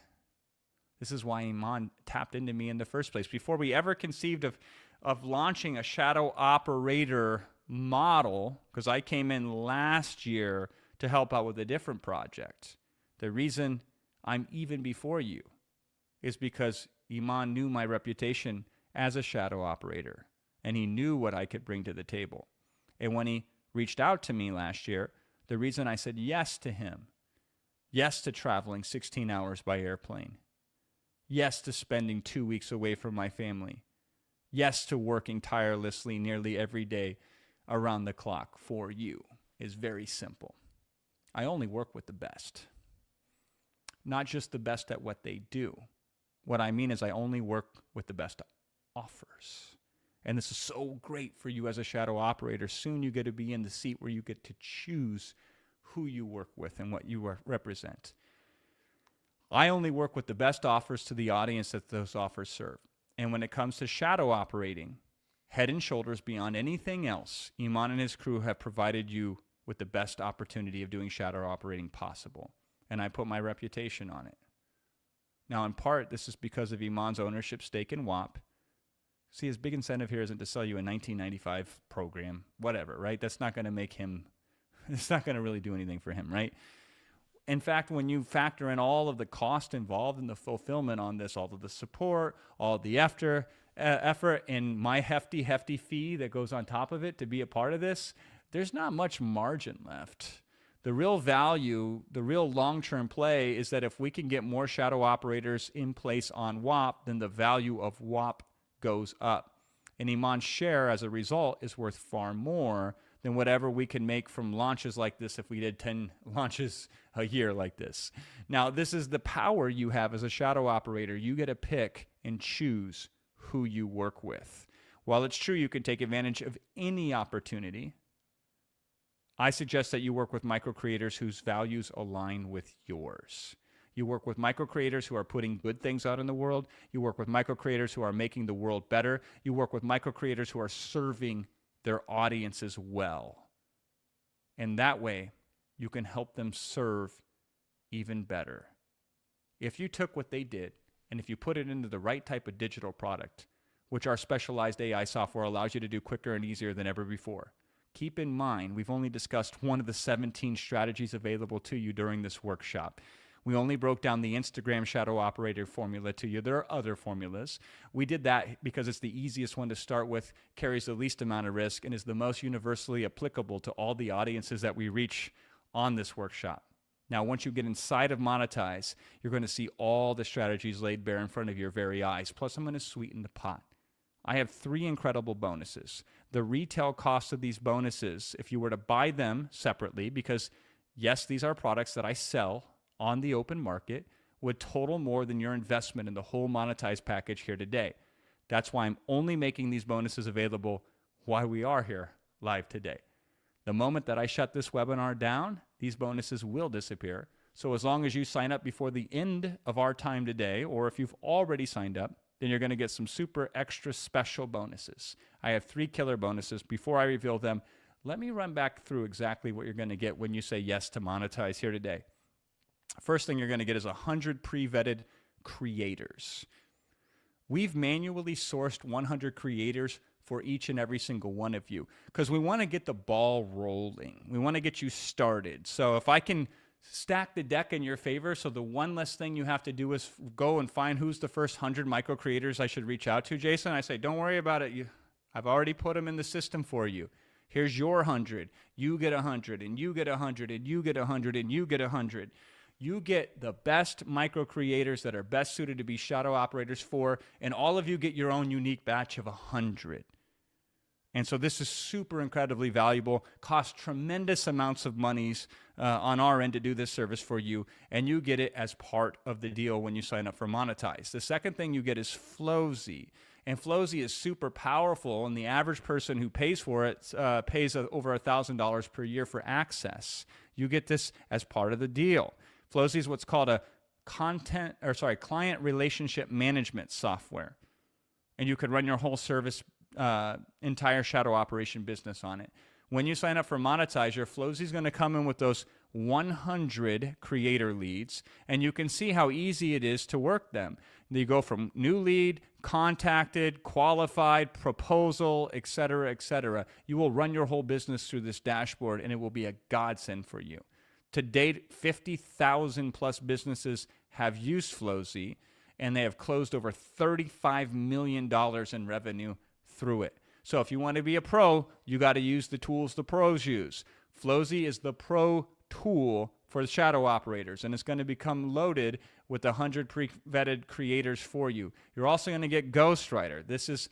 This is why Iman tapped into me in the first place. Before we ever conceived of launching a shadow operator model, because I came in last year to help out with a different project. The reason I'm even before you is because Iman knew my reputation as a shadow operator, and he knew what I could bring to the table. And when he reached out to me last year, the reason I said yes to him, yes to traveling 16 hours by airplane, yes to spending 2 weeks away from my family, yes to working tirelessly nearly every day around the clock for you, is very simple. I only work with the best. Not just the best at what they do. What I mean is I only work with the best offers. And this is so great for you as a shadow operator. Soon you get to be in the seat where you get to choose who you work with and what you represent. I only work with the best offers to the audience that those offers serve. And when it comes to shadow operating, head and shoulders beyond anything else, Iman and his crew have provided you with the best opportunity of doing shadow operating possible. And I put my reputation on it. Now, in part, this is because of Iman's ownership stake in WAP. See, his big incentive here isn't to sell you a 1995 program, whatever, right? That's not going to make him, it's not going to really do anything for him, right? In fact, when you factor in all of the cost involved in the fulfillment on this, all of the support, all of the effort, and my hefty fee that goes on top of it to be a part of this, there's not much margin left. The real value, the real long-term play is that if we can get more shadow operators in place on WAP, then the value of WAP goes up. And Iman's share as a result is worth far more than whatever we can make from launches like this if we did 10 launches a year like this. Now, this is the power you have as a shadow operator. You get to pick and choose who you work with. While it's true you can take advantage of any opportunity, I suggest that you work with micro creators whose values align with yours. You work with micro creators who are putting good things out in the world. You work with micro creators who are making the world better. You work with micro creators who are serving their audiences well. And that way, you can help them serve even better. If you took what they did and if you put it into the right type of digital product, which our specialized AI software allows you to do quicker and easier than ever before. Keep in mind, we've only discussed one of the 17 strategies available to you during this workshop. We only broke down the Instagram shadow operator formula to you. There are other formulas. We did that because it's the easiest one to start with, carries the least amount of risk, and is the most universally applicable to all the audiences that we reach on this workshop. Now, once you get inside of Monetize, you're going to see all the strategies laid bare in front of your very eyes. Plus, I'm going to sweeten the pot. I have 3 incredible bonuses. The retail cost of these bonuses, if you were to buy them separately, because yes, these are products that I sell on the open market, would total more than your investment in the whole Monetize package here today. That's why I'm only making these bonuses available while we are here live today. The moment that I shut this webinar down, these bonuses will disappear. So as long as you sign up before the end of our time today, or if you've already signed up, then you're going to get some super extra special bonuses. I have 3 killer bonuses. Before I reveal them, let me run back through exactly what you're going to get when you say yes to Monetize here today. First thing you're going to get is 100 pre-vetted creators. We've manually sourced 100 creators for each and every single one of you because we want to get the ball rolling. We want to get you started. So if I can stack the deck in your favor, so the one less thing you have to do is go and find who's the first 100 micro creators I should reach out to, Jason. I say, don't worry about it. I've already put them in the system for you. Here's your 100. You get 100, and you get 100, and you get 100, and you get 100. You get the best micro creators that are best suited to be shadow operators for, and all of you get your own unique batch of 100. And so this is super incredibly valuable, costs tremendous amounts of monies on our end to do this service for you, and you get it as part of the deal when you sign up for Monetize. The second thing you get is Flowsy. And Flowsy is super powerful, and the average person who pays for it pays over $1,000 per year for access. You get this as part of the deal. Flowsy is what's called a client relationship management software. And you could run your whole service entire shadow operation business on it. When you sign up for Monetize, your Flowsy is going to come in with those 100 creator leads, and you can see how easy it is to work them. You go from new lead, contacted, qualified, proposal, etc., etc. You will run your whole business through this dashboard, and it will be a godsend for you. To date, 50,000 plus businesses have used Flowsy, and they have closed over $35 million in revenue through it. So if you want to be a pro, you got to use the tools the pros use. Flowsy is the pro tool for the shadow operators, and it's going to become loaded with 100 pre-vetted creators for you. You're also going to get Ghostwriter. This is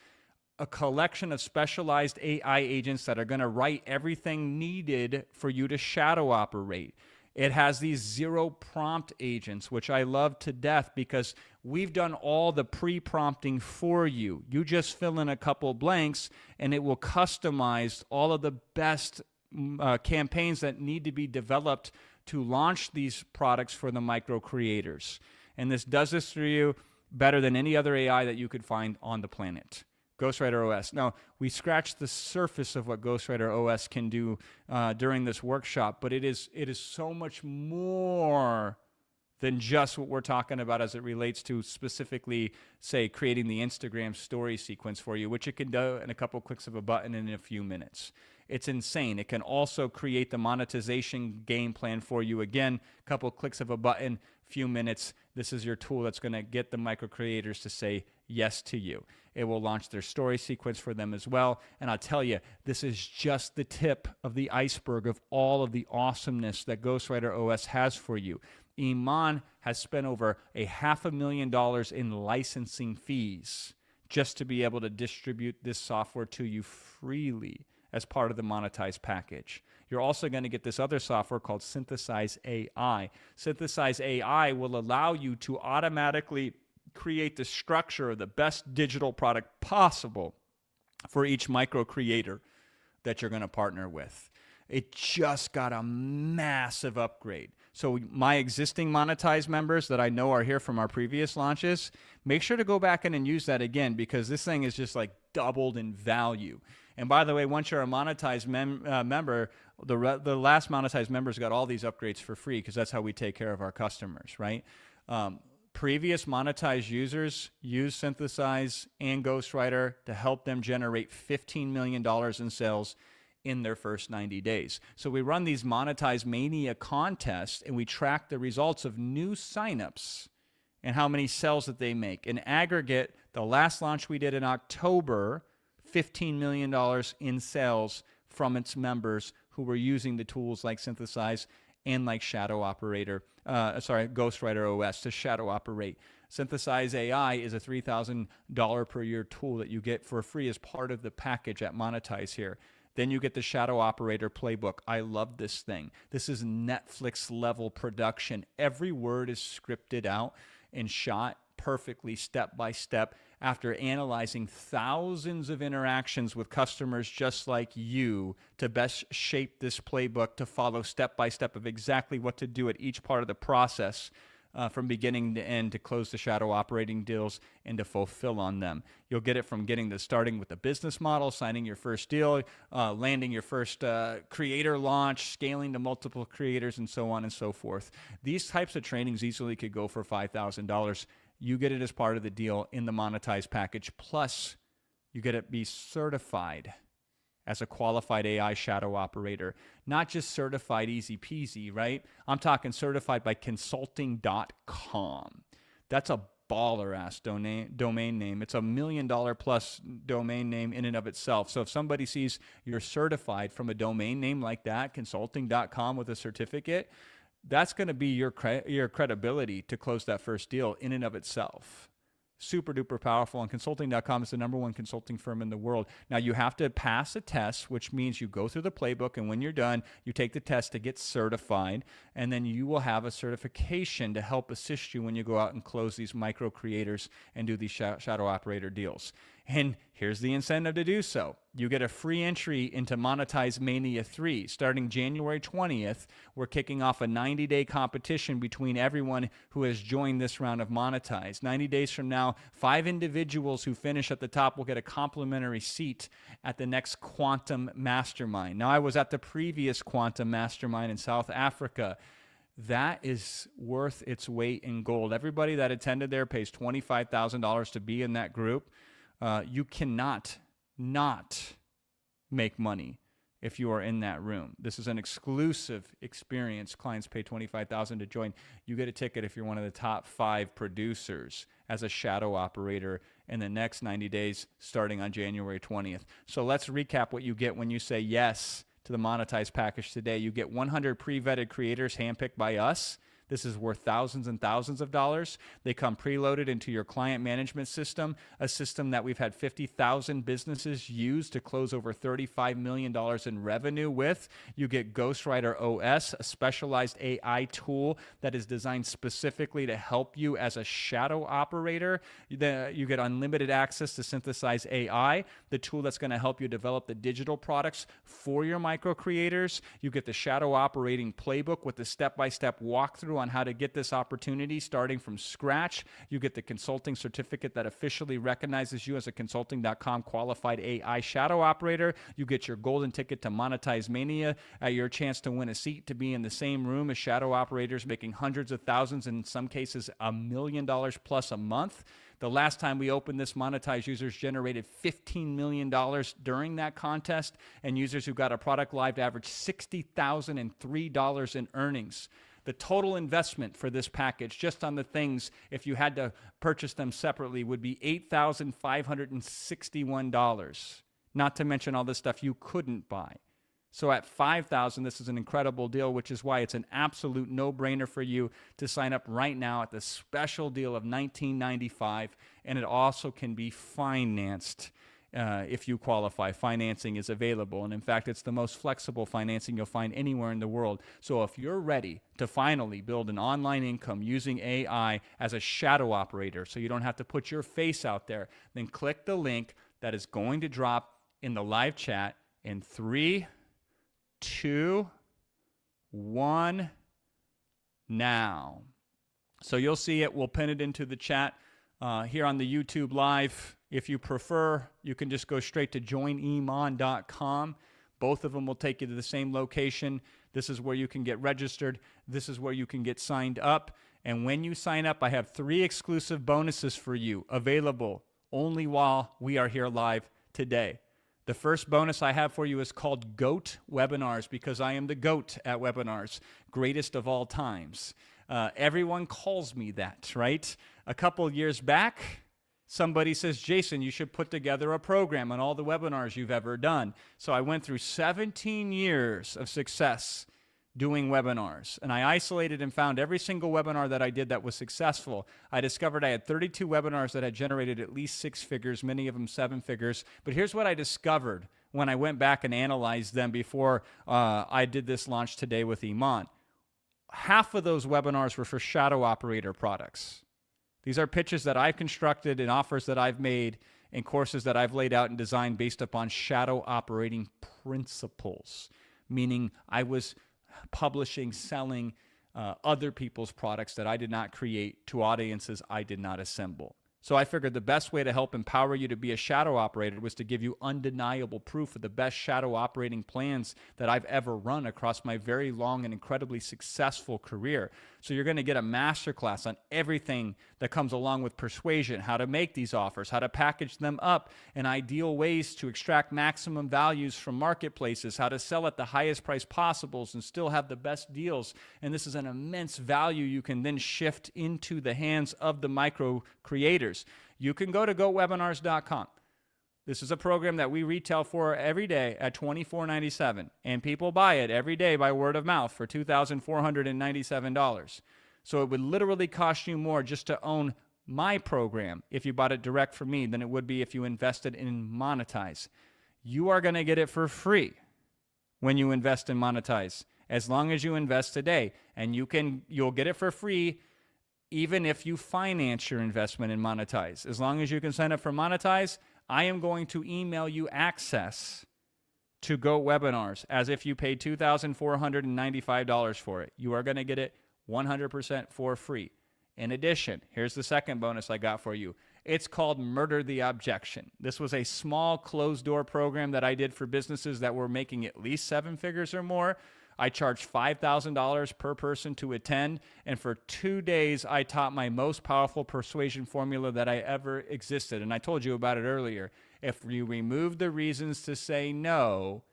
a collection of specialized AI agents that are going to write everything needed for you to shadow operate. It has these 0 prompt agents, which I love to death because we've done all the pre-prompting for you. You just fill in a couple blanks and it will customize all of the best campaigns that need to be developed to launch these products for the micro creators. And this does this for you better than any other AI that you could find on the planet. Ghostwriter OS. Now, we scratched the surface of what Ghostwriter OS can do during this workshop, but it is so much more than just what we're talking about as it relates to specifically, say, creating the Instagram story sequence for you, which it can do in a couple clicks of a button in a few minutes. It's insane. It can also create the monetization game plan for you. Again, a couple clicks of a button, few minutes. This is your tool that's going to get the micro creators to say yes to you. It will launch their story sequence for them as well. And I'll tell you, this is just the tip of the iceberg of all of the awesomeness that Ghostwriter OS has for you. Iman has spent over $500,000 in licensing fees just to be able to distribute this software to you freely as part of the Monetize package. You're also going to get this other software called Synthesize AI. Synthesize AI will allow you to automatically create the structure of the best digital product possible for each micro creator that you're going to partner with. It just got a massive upgrade. So my existing Monetize members that I know are here from our previous launches, make sure to go back in and use that again because this thing is just like doubled in value. And by the way, once you're a monetized member, the last monetized members got all these upgrades for free because that's how we take care of our customers, right? Previous monetized users use Synthesize and Ghostwriter to help them generate $15 million in sales in their first 90 days. So we run these Monetize Mania contests and we track the results of new signups and how many sales that they make. In aggregate, the last launch we did in October, $15 million in sales from its members who were using the tools like Synthesize and like Ghostwriter OS to shadow operate. Synthesize AI is a $3,000 per year tool that you get for free as part of the package at Monetize here. Then you get the Shadow Operator Playbook. I love this thing. This is Netflix level production. Every word is scripted out and shot perfectly step by step after analyzing thousands of interactions with customers just like you to best shape this playbook to follow step by step of exactly what to do at each part of the process from beginning to end to close the shadow operating deals and to fulfill on them. You'll get it from starting with the business model, signing your first deal, landing your first creator launch, scaling to multiple creators, and so on and so forth. These types of trainings easily could go for $5,000. You get it as part of the deal in the Monetize package. Plus, you get to be certified as a qualified AI shadow operator. Not just certified easy peasy, right? I'm talking certified by consulting.com. That's a baller ass domain name. It's $1 million plus domain name in and of itself. So if somebody sees you're certified from a domain name like that, consulting.com with a certificate, that's going to be your credibility to close that first deal in and of itself. Super duper powerful. And consulting.com is the #1 consulting firm in the world. Now you have to pass a test, which means you go through the playbook, and when you're done, you take the test to get certified, and then you will have a certification to help assist you when you go out and close these micro creators and do these shadow operator deals. And here's the incentive to do so. You get a free entry into Monetize Mania 3. Starting January 20th, we're kicking off a 90-day competition between everyone who has joined this round of Monetize. 90 days from now, 5 individuals who finish at the top will get a complimentary seat at the next Quantum Mastermind. Now, I was at the previous Quantum Mastermind in South Africa. That is worth its weight in gold. Everybody that attended there pays $25,000 to be in that group. You cannot not make money if you are in that room. This is an exclusive experience. Clients pay $25,000 to join. You get a ticket if you're one of the top 5 producers as a shadow operator in the next 90 days starting on January 20th. So let's recap what you get when you say yes to the Monetize package today. You get 100 pre-vetted creators handpicked by us. This is worth thousands and thousands of dollars. They come preloaded into your client management system, a system that we've had 50,000 businesses use to close over $35 million in revenue with. You get Ghostwriter OS, a specialized AI tool that is designed specifically to help you as a shadow operator. You get unlimited access to Synthesize AI, the tool that's going to help you develop the digital products for your micro creators. You get the shadow operating playbook with the step-by-step walkthrough on how to get this opportunity starting from scratch. You get the consulting certificate that officially recognizes you as a consulting.com qualified AI shadow operator. You get your golden ticket to Monetize Mania, your chance to win a seat to be in the same room as shadow operators making hundreds of thousands, in some cases $1 million plus a month. The last time we opened this, Monetize users generated $15 million during that contest, and users who got a product live averaged $60,003 in earnings. The total investment for this package, just on the things, if you had to purchase them separately, would be $8,561, not to mention all the stuff you couldn't buy. So at $5,000, this is an incredible deal, which is why it's an absolute no-brainer for you to sign up right now at the special deal of $19.95, and it also can be financed. If you qualify. Financing is available, and in fact, it's the most flexible financing you'll find anywhere in the world. So if you're ready to finally build an online income using AI as a shadow operator so you don't have to put your face out there, then click the link that is going to drop in the live chat in 3, 2, 1, now. So you'll see it. We'll pin it into the chat here on the YouTube live. If you prefer, you can just go straight to joinemon.com. Both of them will take you to the same location. This is where you can get registered. This is where you can get signed up. And when you sign up, I have 3 exclusive bonuses for you available only while we are here live today. The first bonus I have for you is called GOAT Webinars, because I am the GOAT at webinars, greatest of all times. Everyone calls me that, right? A couple years back, somebody says, Jason, you should put together a program on all the webinars you've ever done. So I went through 17 years of success doing webinars, and I isolated and found every single webinar that I did that was successful. I discovered I had 32 webinars that had generated at least 6 figures, many of them 7 figures. But here's what I discovered when I went back and analyzed them before I did this launch today with Iman. Half of those webinars were for shadow operator products. These are pitches that I've constructed and offers that I've made and courses that I've laid out and designed based upon shadow operating principles, meaning I was publishing, selling other people's products that I did not create to audiences I did not assemble. So I figured the best way to help empower you to be a shadow operator was to give you undeniable proof of the best shadow operating plans that I've ever run across my very long and incredibly successful career. So you're going to get a masterclass on everything that comes along with persuasion, how to make these offers, how to package them up, and ideal ways to extract maximum values from marketplaces, how to sell at the highest price possibles and still have the best deals. And this is an immense value you can then shift into the hands of the micro creators. You can go to gowebinars.com. This is a program that we retail for every day at $24.97, and people buy it every day by word of mouth for $2,497. So it would literally cost you more just to own my program if you bought it direct from me than it would be if you invested in Monetize. You are going to get it for free when you invest in Monetize, as long as you invest today, and you'll get it for free even if you finance your investment in Monetize. As long as you can sign up for Monetize, I am going to email you access to GoWebinars as if you paid $2,495 for it. You are going to get it 100% for free. In addition, here's the second bonus I got for you. It's called Murder the Objection. This was a small closed-door program that I did for businesses that were making at least 7 figures or more. I charged $5,000 per person to attend, and for 2 days, I taught my most powerful persuasion formula that I ever existed. And I told you about it earlier. If you remove the reasons to say no,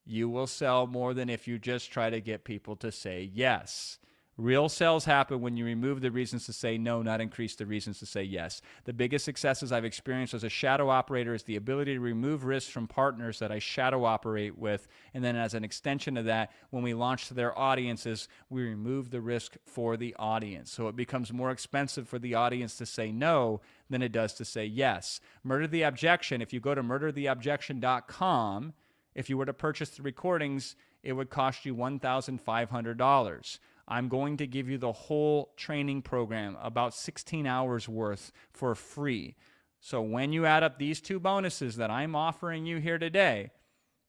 you will sell more than if you just try to get people to say yes. Real sales happen when you remove the reasons to say no, not increase the reasons to say yes. The biggest successes I've experienced as a shadow operator is the ability to remove risks from partners that I shadow operate with. And then as an extension of that, when we launch to their audiences, we remove the risk for the audience. So it becomes more expensive for the audience to say no than it does to say yes. Murder the Objection, if you go to murdertheobjection.com, if you were to purchase the recordings, it would cost you $1,500. I'm going to give you the whole training program, about 16 hours worth, for free. So when you add up these 2 bonuses that I'm offering you here today,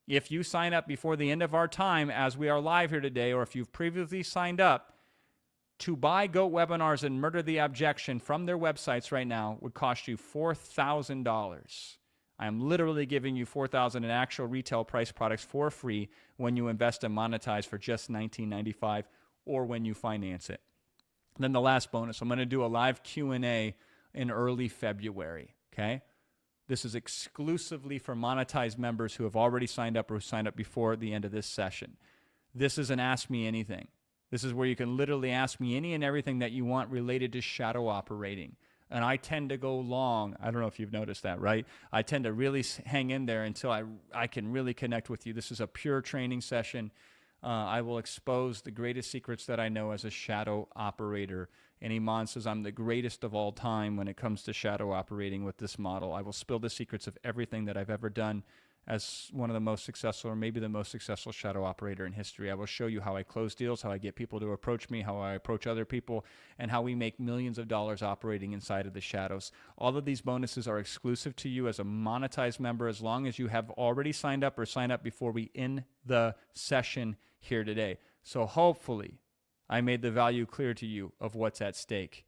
if you sign up before the end of our time as we are live here today, or if you've previously signed up, to buy GoWebinars and Murder the Objection from their websites right now would cost you $4,000. I am literally giving you $4,000 in actual retail price products for free when you invest in Monetize for just $19.95, or when you finance it. Then the last bonus, I'm going to do a live Q&A in early February, okay? This is exclusively for Monetize members who have already signed up or who signed up before the end of this session. This is an Ask Me Anything. This is where you can literally ask me any and everything that you want related to shadow operating. And I tend to go long. I don't know if you've noticed that, right? I tend to really hang in there until I can really connect with you. This is a pure training session. I will expose the greatest secrets that I know as a shadow operator. And Iman says I'm the greatest of all time when it comes to shadow operating with this model. I will spill the secrets of everything that I've ever done as one of the most successful, or maybe the most successful shadow operator in history. I will show you how I close deals, how I get people to approach me, how I approach other people, and how we make millions of dollars operating inside of the shadows. All of these bonuses are exclusive to you as a Monetize member, as long as you have already signed up or signed up before we end the session here today. So hopefully I made the value clear to you of what's at stake.